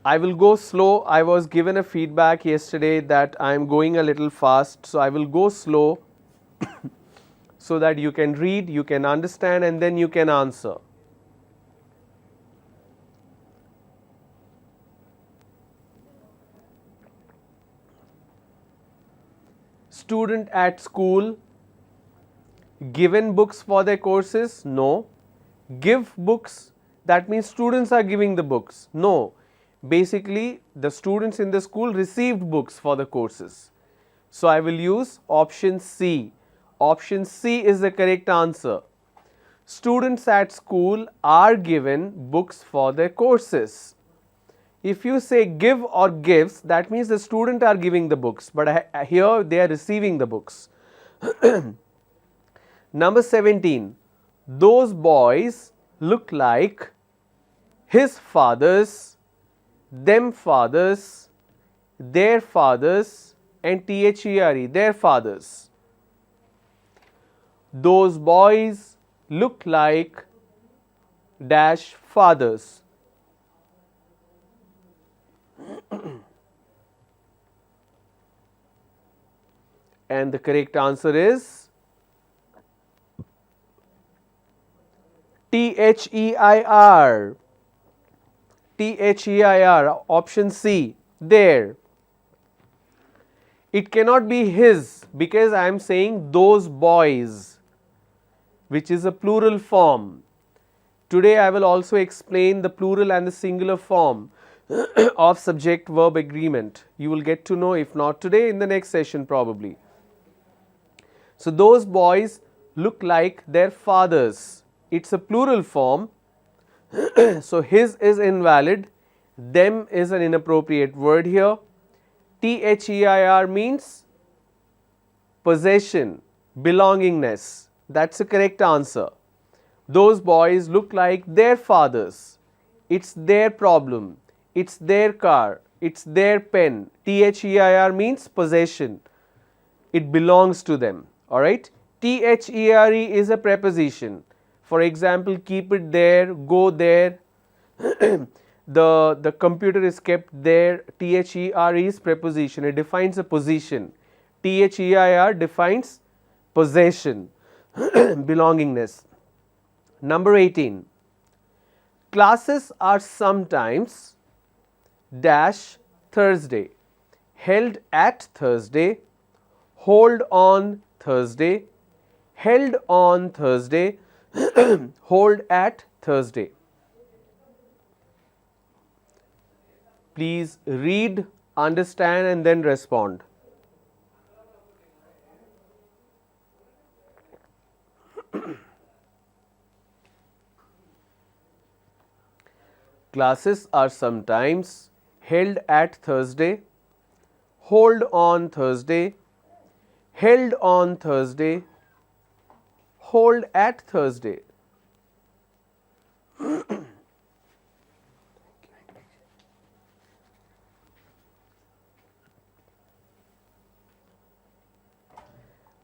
I will go slow. I was given a feedback yesterday that I am going a little fast, so I will go slow so that you can read, you can understand, and then you can answer. Student at school given books for their courses? No. Give books, that means students are giving the books? No. Basically, the students in the school received books for the courses. So I will use option C. Option C is the correct answer. Students at school are given books for their courses. If you say give or gives, that means the student are giving the books, but here they are receiving the books. Number 17. Those boys look like his fathers, them fathers, their fathers, and THERE, their fathers. Those boys look like dash fathers. And the correct answer is THEIR. THEIR, option C, there. It cannot be his because I am saying those boys, which is a plural form. Today I will also explain the plural and the singular form of subject verb agreement. You will get to know, if not today, in the next session probably. So those boys look like their fathers. It's a plural form. So his is invalid, them is an inappropriate word here. THEIR means possession, belongingness. That's the correct answer. Those boys look like their fathers. It's their problem. It's their car. It's their pen. THEIR means possession. It belongs to them. Alright. THERE is a preposition. For example, keep it there, go there. The computer is kept there. THERE is preposition. It defines a position. THEIR defines possession, belongingness. Number 18. Classes are sometimes dash Thursday, held at Thursday, hold on Thursday, held on Thursday, hold at Thursday. Please read, understand and then respond. Classes are sometimes held at Thursday, hold on Thursday, held on Thursday, hold at Thursday.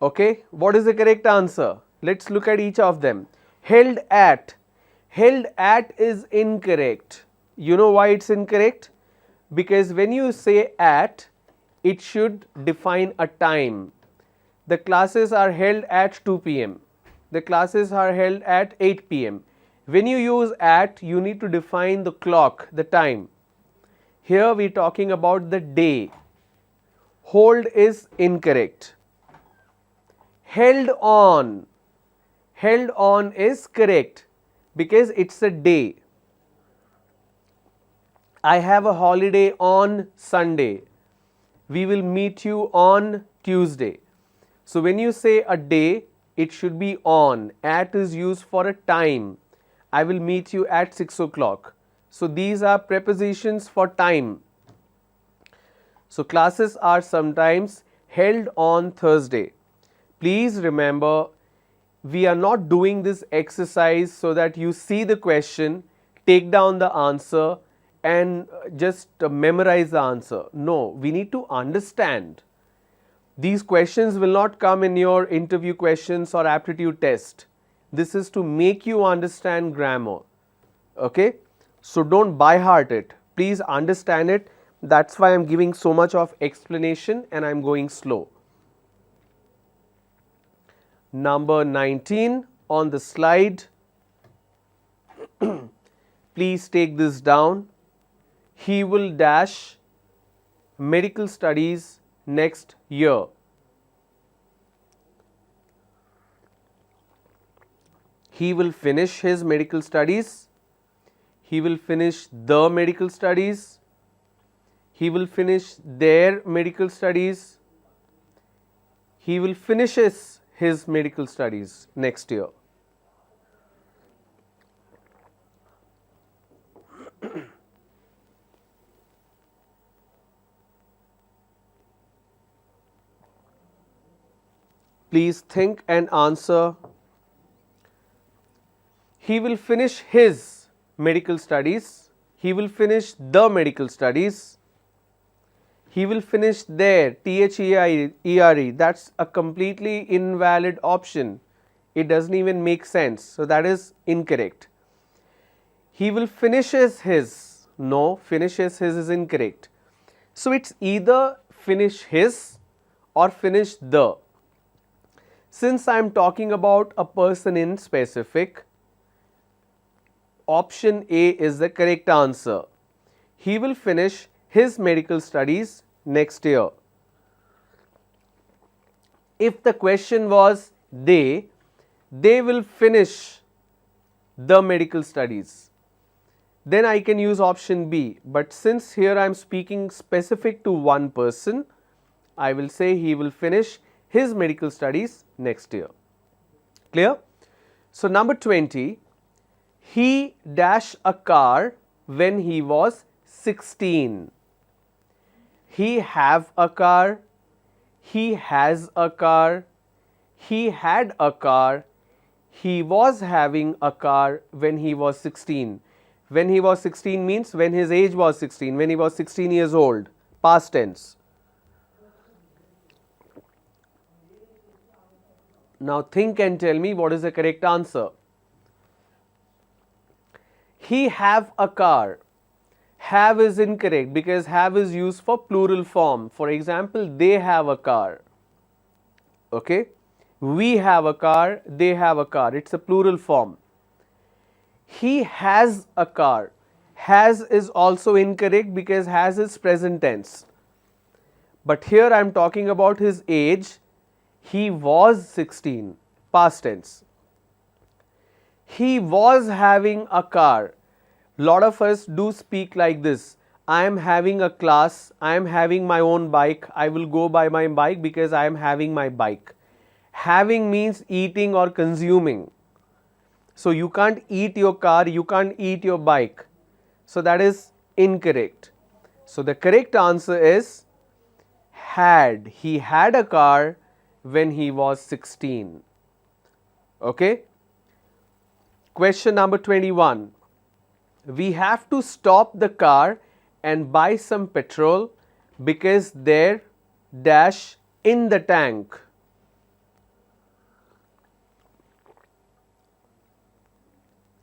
Okay, what is the correct answer? Let's look at each of them. Held at. Held at is incorrect. You know why it's incorrect? Because when you say at, it should define a time. The classes are held at 2 p.m. The classes are held at 8 p.m. When you use at, you need to define the clock, the time. Here we are talking about the day. Hold is incorrect. Held on. Held on is correct because it's a day. I have a holiday on Sunday. We will meet you on Tuesday. So when you say a day, it should be on. At is used for a time. I will meet you at 6 o'clock. So these are prepositions for time. So classes are sometimes held on Thursday. Please remember, we are not doing this exercise so that you see the question, take down the answer and just memorize the answer. No, we need to understand. These questions will not come in your interview questions or aptitude test. This is to make you understand grammar. Okay? So don't by heart it. Please understand it. That's why I am giving so much of explanation and I am going slow. Number 19 on the slide. Please take this down. He will dash medical studies next year. He will finish his medical studies. He will finish the medical studies. He will finish their medical studies. He will finish his medical studies next year. Please think and answer. He will finish his medical studies. He will finish the medical studies. He will finish their, THEIRE, that's a completely invalid option. It doesn't even make sense. So that is incorrect. He will finishes his. No, finishes his is incorrect. So it's either finish his or finish the. Since I am talking about a person in specific, option A is the correct answer. He will finish his medical studies next year. If the question was they will finish the medical studies, then I can use option B. But since here I am speaking specific to one person, I will say he will finish his medical studies next year. Clear? So number 20, He dash a car when he was 16. He have a car. He has a car. He had a car. He was having a car when he was 16. When he was 16 means when his age was 16, when he was 16 years old, past tense. Now think and tell me what is the correct answer. He have a car. Have is incorrect because have is used for plural form. For example, they have a car. Okay? We have a car, they have a car. It's a plural form. He has a car. Has is also incorrect because has is present tense. But here I am talking about his age. He was 16, past tense. He was having a car. Lot of us do speak like this. I am having a class, I am having my own bike, I will go by my bike because I am having my bike. Having means eating or consuming. So you can't eat your car, you can't eat your bike. So that is incorrect. So the correct answer is had. He had a car when he was 16. Okay? Question number 21. We have to stop the car and buy some petrol because there dash in the tank.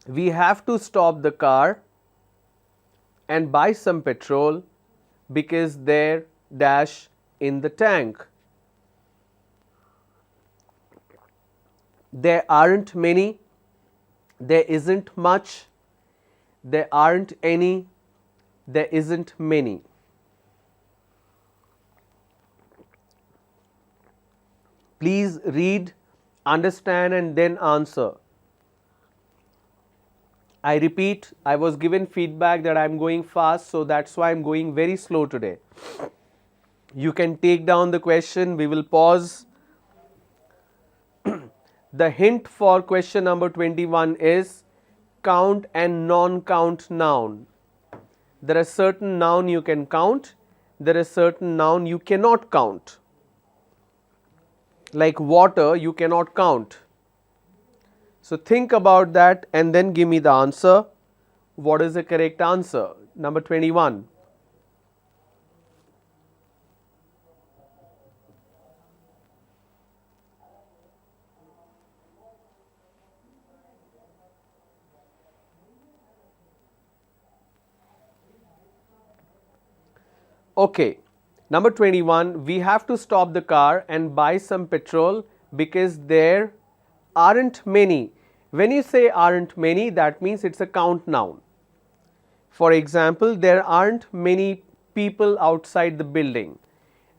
We have to stop the car and buy some petrol because there dash in the tank. There aren't many, there isn't much, there aren't any, there isn't many. Please read, understand and then answer. I repeat, I was given feedback that I am going fast, so that's why I am going very slow today. You can take down the question, we will pause. The hint for question number 21 is count and non-count noun. There are certain noun you can count, there is certain noun you cannot count. Like water, you cannot count. So think about that and then give me the answer. What is the correct answer? Number 21. Okay, number 21, we have to stop the car and buy some petrol because there aren't many. When you say aren't many, that means it's a count noun. For example, there aren't many people outside the building.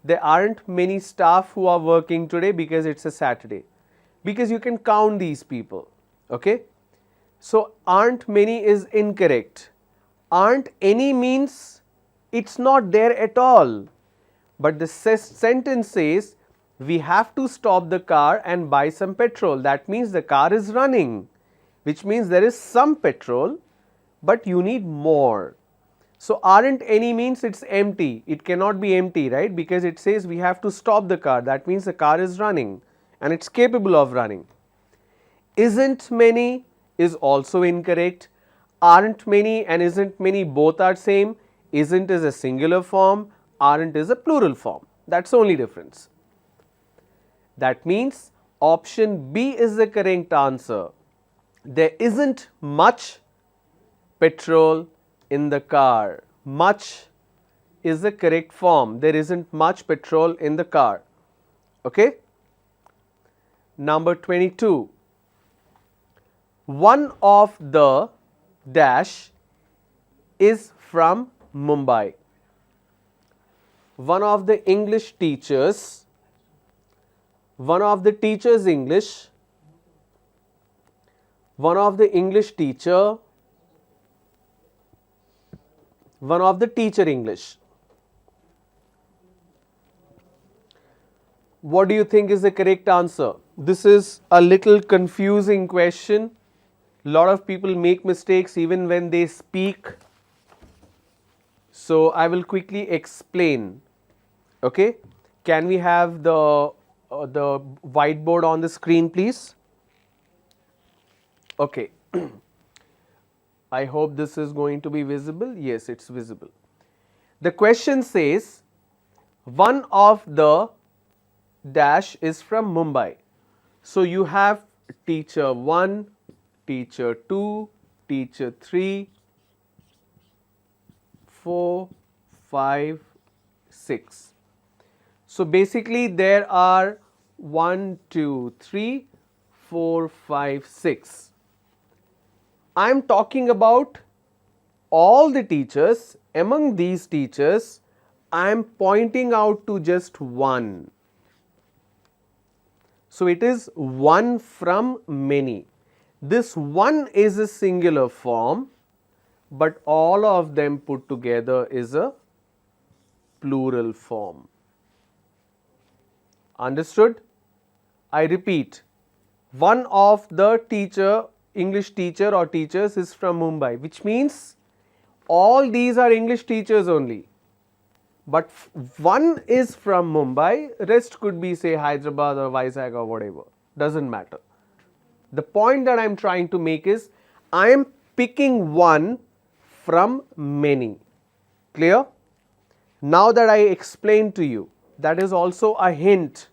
There aren't many staff who are working today because it's a Saturday. Because you can count these people. Okay? So, aren't many is incorrect. Aren't any means it's not there at all. But the sentence says we have to stop the car and buy some petrol. That means the car is running, which means there is some petrol, but you need more. So, aren't any means it's empty. It cannot be empty, right? Because it says we have to stop the car. That means the car is running and it's capable of running. Isn't many is also incorrect. Aren't many and isn't many both are same. Isn't is a singular form, aren't is a plural form. That's the only difference. That means option B is the correct answer. There isn't much petrol in the car. Much is the correct form. There isn't much petrol in the car. Okay? Number 22. One of the dash is from Mumbai. One of the English teachers, one of the teachers English, one of the English teacher, one of the teacher English. What do you think is the correct answer? This is a little confusing question. Lot of people make mistakes even when they speak. So I will quickly explain. Okay, can we have the whiteboard on the screen, please? Okay. I hope this is going to be visible. Yes, it's visible. The question says one of the dash is from Mumbai. So you have teacher 1, teacher 2, teacher 3, 4, 5, 6. So basically there are 1, 2, 3, 4, 5, 6. I am talking about all the teachers. Among these teachers, I am pointing out to just one. So it is one from many. This one is a singular form, but all of them put together is a plural form. Understood? I repeat, one of the teacher, English teacher or teachers is from Mumbai, which means all these are English teachers only. But one is from Mumbai, rest could be say Hyderabad or Vizag or whatever, doesn't matter. The point that I am trying to make is I am picking one from many. Clear? Now that I explained to you, that is also a hint.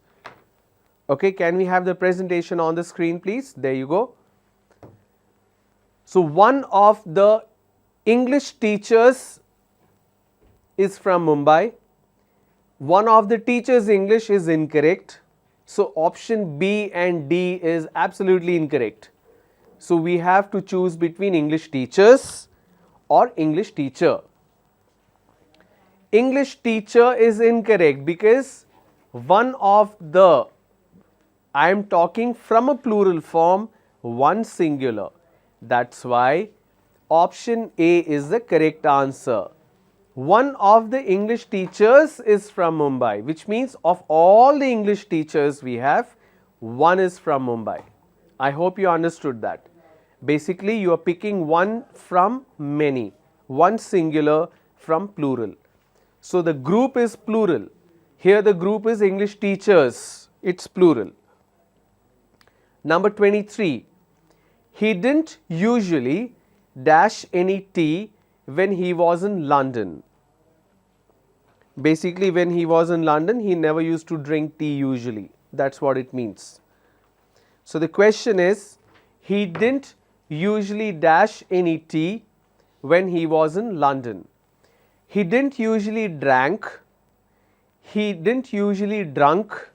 Okay, can we have the presentation on the screen, please? There you go. So one of the English teachers is from Mumbai. One of the teachers' English is incorrect. So option B and D is absolutely incorrect. So we have to choose between English teachers or English teacher. English teacher is incorrect because one of the, I am talking from a plural form, one singular. That's why option A is the correct answer. One of the English teachers is from Mumbai, which means of all the English teachers we have, one is from Mumbai. I hope you understood that. Basically, you are picking one from many, one singular from plural. So the group is plural. Here the group is English teachers, it's plural. Number 23, he didn't usually dash any tea when he was in London. Basically, when he was in London, he never used to drink tea usually. That's what it means. So the question is, he didn't usually dash any tea when he was in London. He didn't usually drank. He didn't usually drunk.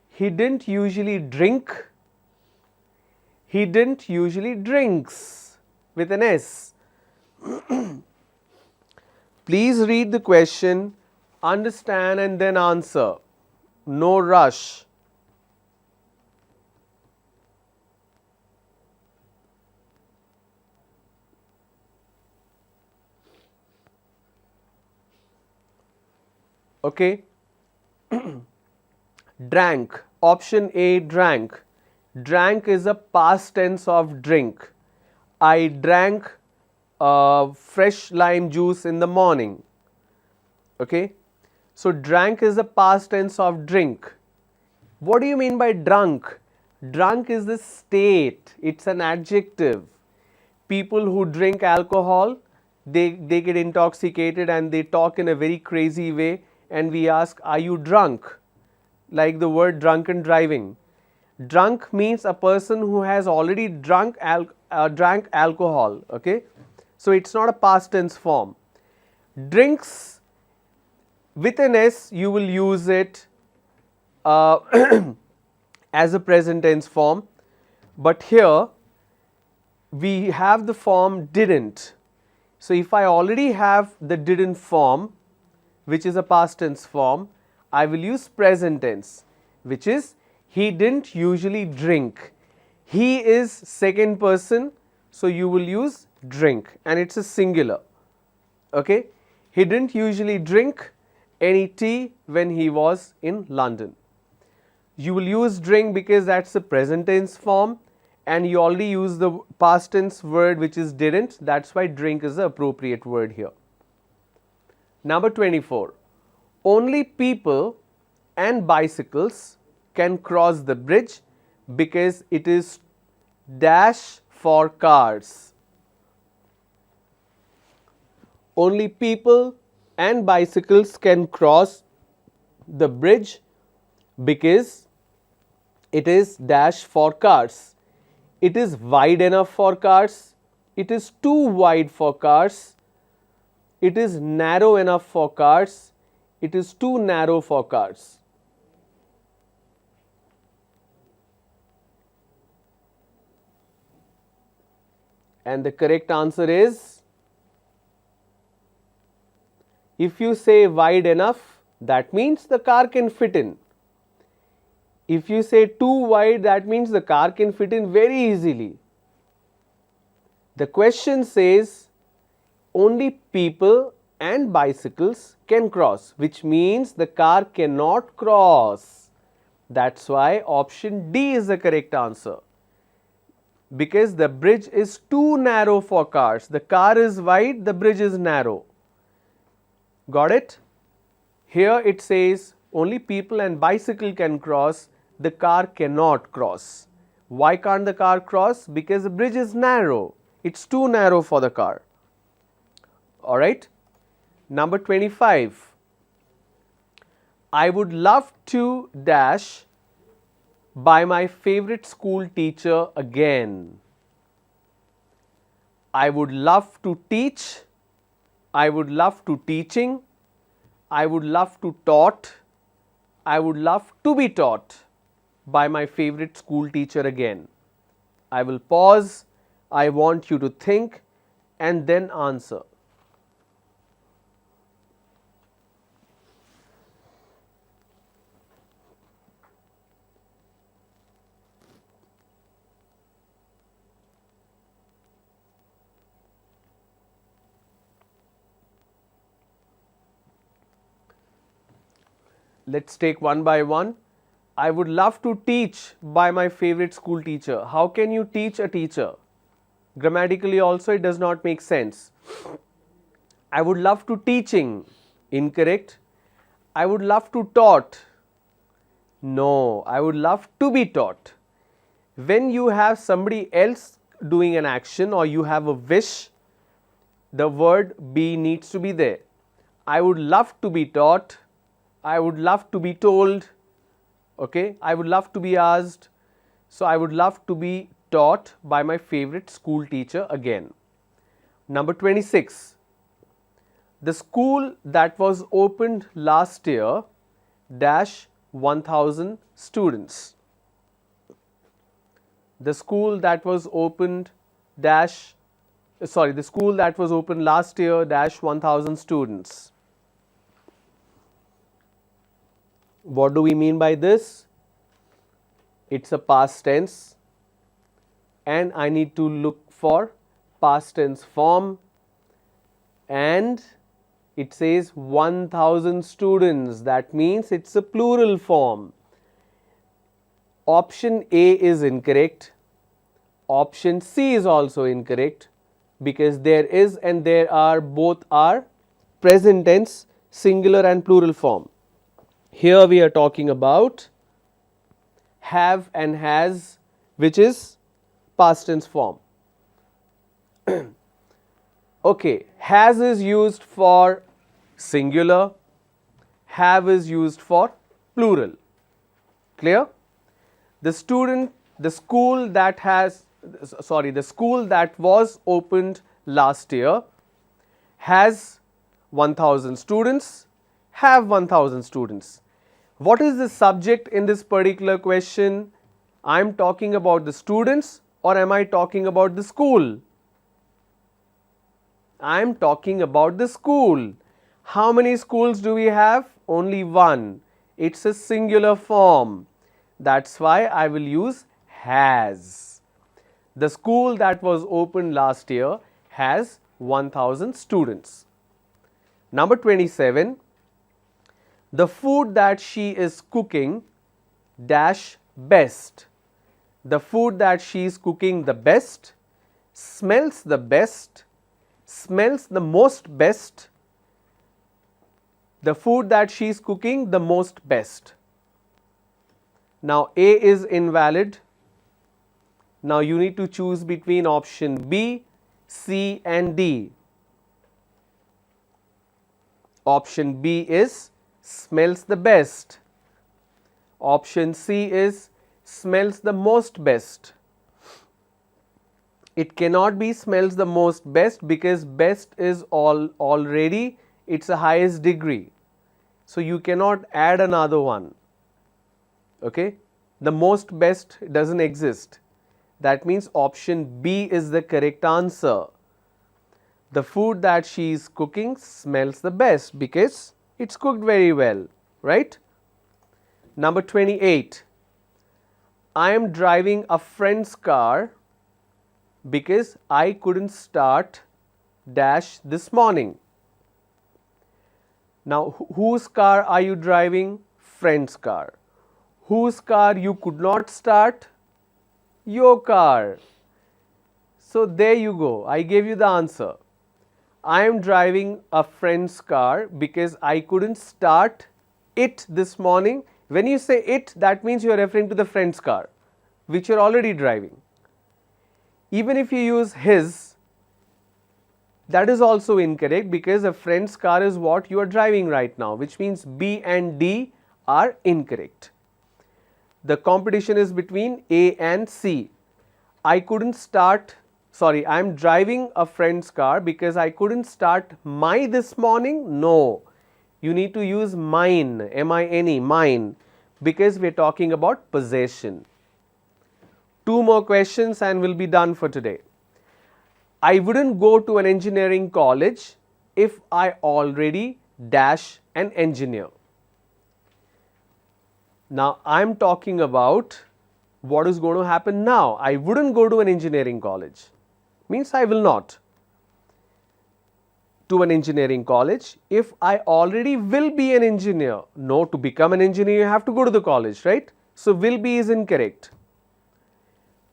He didn't usually drink. He didn't usually drinks with an S. Please read the question, understand and then answer. No rush. Okay. Drank. Option A, drank. Drank is a past tense of drink. I drank fresh lime juice in the morning. Okay. So drank is the past tense of drink. What do you mean by drunk? Drunk is the state. It's an adjective. People who drink alcohol, they get intoxicated and they talk in a very crazy way, and we ask, are you drunk? Like the word drunken driving. Drunk means a person who has already drank alcohol. Okay. So it's not a past tense form. Drinks with an S, you will use it as a present tense form, but here we have the form didn't. So if I already have the didn't form, which is a past tense form, I will use present tense, which is he didn't usually drink. He is second person, so you will use drink and it's a singular. Okay. He didn't usually drink any tea when he was in London. You will use drink because that's the present tense form, and you already use the past tense word which is didn't. That's why drink is the appropriate word here. Number 24. Only people and bicycles can cross the bridge because it is dash for cars. Only people and bicycles can cross the bridge because it is dash for cars. It is wide enough for cars. It is too wide for cars. It is narrow enough for cars. It is too narrow for cars. And the correct answer is, if you say wide enough, that means the car can fit in. If you say too wide, that means the car can fit in very easily. The question says only people and bicycles can cross, which means the car cannot cross. That's why option D is the correct answer. Because the bridge is too narrow for cars. The car is wide, the bridge is narrow. Got it? Here it says only people and bicycle can cross, the car cannot cross. Why can't the car cross? Because the bridge is narrow. It's too narrow for the car. Alright. Number 25. I would love to dash by my favorite school teacher again. I would love to teach. I would love to teaching. I would love to taught. I would love to be taught by my favorite school teacher again. I will pause. I want you to think and then answer. Let's take one by one. I would love to teach by my favorite school teacher. How can you teach a teacher? Grammatically also it does not make sense. I would love to teaching. Incorrect. I would love to taught. No, I would love to be taught. When you have somebody else doing an action or you have a wish, the word be needs to be there. I would love to be taught. I would love to be told. Okay, I would love to be asked. So I would love to be taught by my favorite school teacher again. Number 26. The school that was opened last year dash 1000 students. The school that was opened dash the school that was opened last year dash 1000 students. What do we mean by this? It's a past tense and I need to look for past tense form, and it says 1000 students. That means it's a plural form. Option A is incorrect. Option C is also incorrect because there is and there are both are present tense, singular and plural form. Here we are talking about have and has, which is past tense form. Okay, has is used for singular, have is used for plural. Clear? The school that was opened last year has 1000 students, have 1000 students. What is the subject in this particular question? I am talking about the students or am I talking about the school? I am talking about the school. How many schools do we have? Only one. It's a singular form. That's why I will use has. The school that was opened last year has 1000 students. Number 27. The food that she is cooking dash best. the food that she is cooking the best, smells the best, smells the most best, the food that she is cooking the most best. Now A is invalid. Now you need to choose between option B, C and D. Option B is smells the best. Option C is smells the most best. It cannot be smells the most best because best is already it's a highest degree. So you cannot add another one. Okay? The most best doesn't exist. That means option B is the correct answer. The food that she is cooking smells the best because it's cooked very well, right? Number 28. I am driving a friend's car because I couldn't start dash this morning. Now, whose car are you driving? Friend's car. Whose car you could not start? Your car. So there you go. I gave you the answer. I am driving a friend's car because I couldn't start it this morning. When you say it, that means you are referring to the friend's car, which you are already driving. Even if you use his, that is also incorrect because a friend's car is what you are driving right now, which means B and D are incorrect. The competition is between A and C. I am driving a friend's car because I couldn't start my this morning. No, you need to use mine, M-I-N-E, mine, because we are talking about possession. 2 more questions and we'll be done for today. I wouldn't go to an engineering college if I already dash an engineer. Now, I'm talking about what is going to happen now. I wouldn't go to an engineering college. Means I will not to an engineering college if I already will be an engineer. No, to become an engineer you have to go to the college, right? So, will be is incorrect.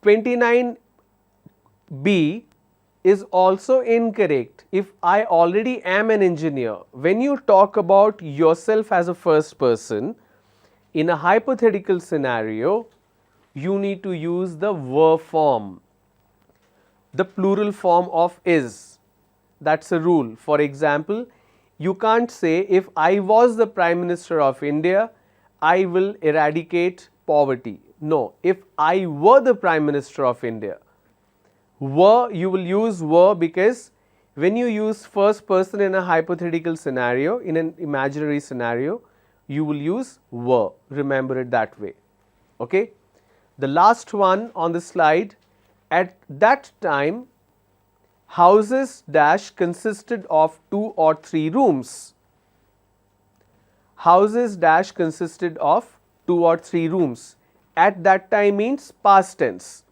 29B is also incorrect if I already am an engineer. When you talk about yourself as a first person, in a hypothetical scenario, you need to use the verb form, the plural form of is. That's a rule. For example, you can't say if I was the Prime Minister of India, I will eradicate poverty. No, if I were the Prime Minister of India. Were, you will use were because when you use first person in a hypothetical scenario, in an imaginary scenario, you will use were. Remember it that way. Okay? The last one on the slide, at that time, houses dash consisted of 2 or 3 rooms. Houses dash consisted of 2 or 3 rooms. At that time means past tense.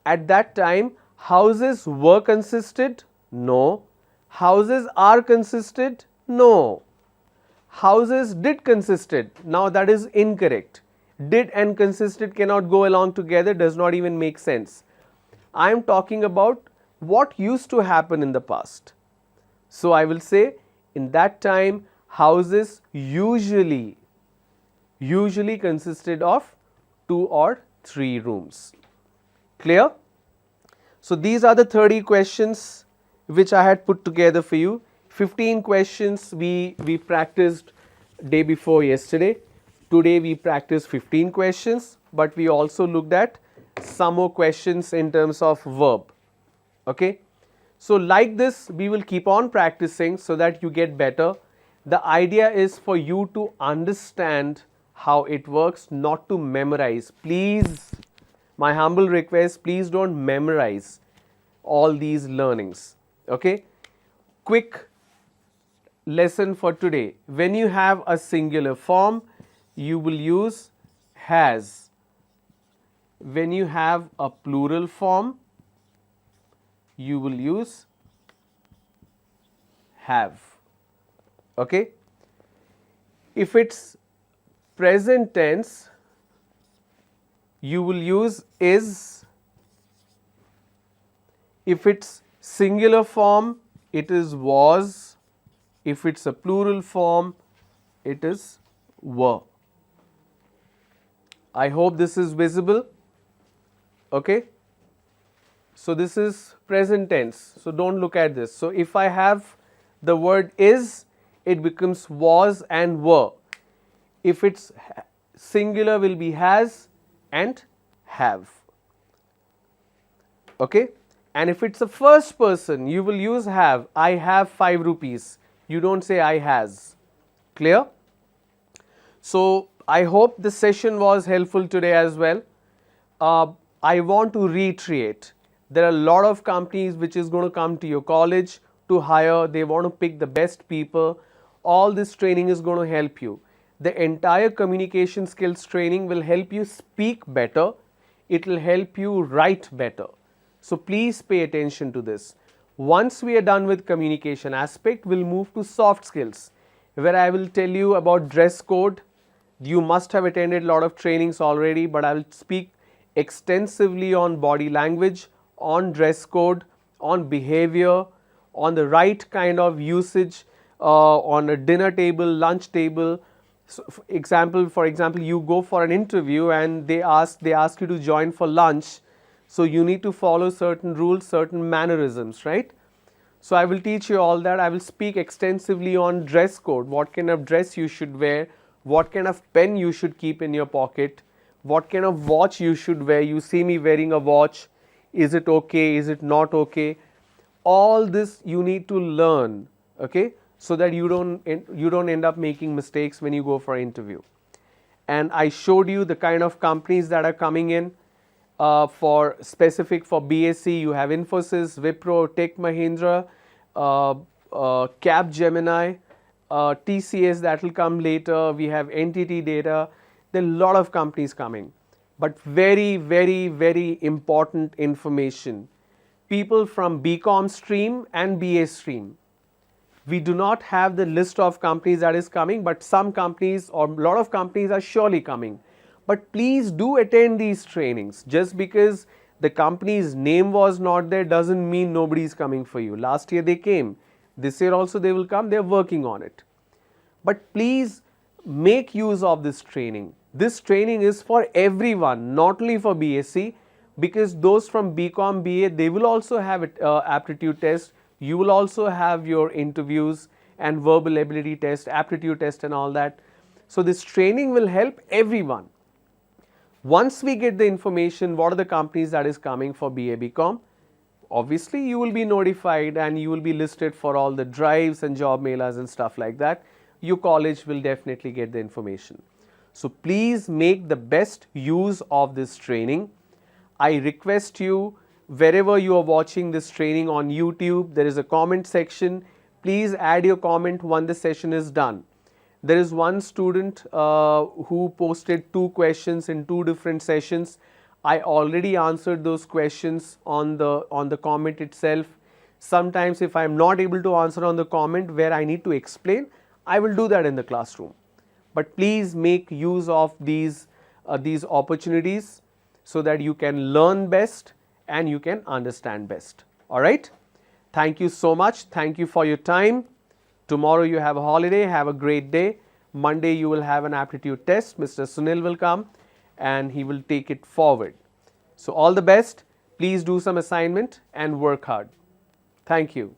At that time, houses were consisted? No. Houses are consisted? No. Houses did consisted. Now that is incorrect. Did and consisted cannot go along together, does not even make sense. I am talking about what used to happen in the past. So I will say in that time houses usually consisted of 2 or 3 rooms. Clear? So these are the 30 questions which I had put together for you. 15 questions we practiced day before yesterday. Today we practiced 15 questions, but we also looked at some more questions in terms of verb. Okay? So like this we will keep on practicing so that you get better. The idea is for you to understand how it works, not to memorize. Please, my humble request, please don't memorize all these learnings. Okay? Quick lesson for today. When you have a singular form, you will use has. When you have a plural form, you will use have. Okay? If it's present tense, you will use is. If it's singular form, it is was. If it's a plural form, it is were. I hope this is visible. Okay. So this is present tense. So don't look at this. So if I have the word is, it becomes was and were. If it's singular, will be has and have. Okay. And if it's a first person, you will use have. I have 5 rupees. You don't say I has. Clear? So I hope this session was helpful today as well. I want to reiterate, there are a lot of companies which is going to come to your college to hire. They want to pick the best people. All this training is going to help you. The entire communication skills training will help you speak better. It will help you write better. So please pay attention to this. Once we are done with communication aspect, we'll move to soft skills, where I will tell you about dress code. You must have attended a lot of trainings already, but I will speak extensively on body language, on dress code, on behavior, on the right kind of usage on a dinner table, lunch table. So for example, you go for an interview and they ask you to join for lunch. So you need to follow certain rules, certain mannerisms, right? So I will teach you all that. I will speak extensively on dress code, what kind of dress you should wear, what kind of pen you should keep in your pocket, what kind of watch you should wear. You see me wearing a watch, is it okay, is it not okay? All this you need to learn, okay, so that you don't end up making mistakes when you go for an interview. And I showed you the kind of companies that are coming in. For specific for B.S.C, you have Infosys, Wipro, Tech Mahindra, Capgemini, TCS that will come later. We have NTT Data. There are a lot of companies coming, but very, very, very important information. People from BCom stream and BA stream. We do not have the list of companies that is coming, but some companies or a lot of companies are surely coming. But please do attend these trainings. Just because the company's name was not there doesn't mean nobody is coming for you. Last year they came. This year also they will come. They are working on it. But please make use of this training. This training is for everyone, not only for BSc, because those from BCom, BA, they will also have aptitude test. You will also have your interviews and verbal ability test, aptitude test and all that. So this training will help everyone. Once we get the information, what are the companies that is coming for BA BCom, obviously you will be notified and you will be listed for all the drives and job mailers and stuff like that. Your college will definitely get the information. So please make the best use of this training. I request you, wherever you are watching this training on YouTube, there is a comment section. Please add your comment when the session is done. There is one student who posted 2 questions in 2 different sessions. I already answered those questions on the comment itself. Sometimes if I am not able to answer on the comment where I need to explain, I will do that in the classroom. But please make use of these opportunities so that you can learn best and you can understand best. All right. Thank you so much. Thank you for your time. Tomorrow you have a holiday. Have a great day. Monday you will have an aptitude test. Mr. Sunil will come and he will take it forward. So all the best. Please do some assignment and work hard. Thank you.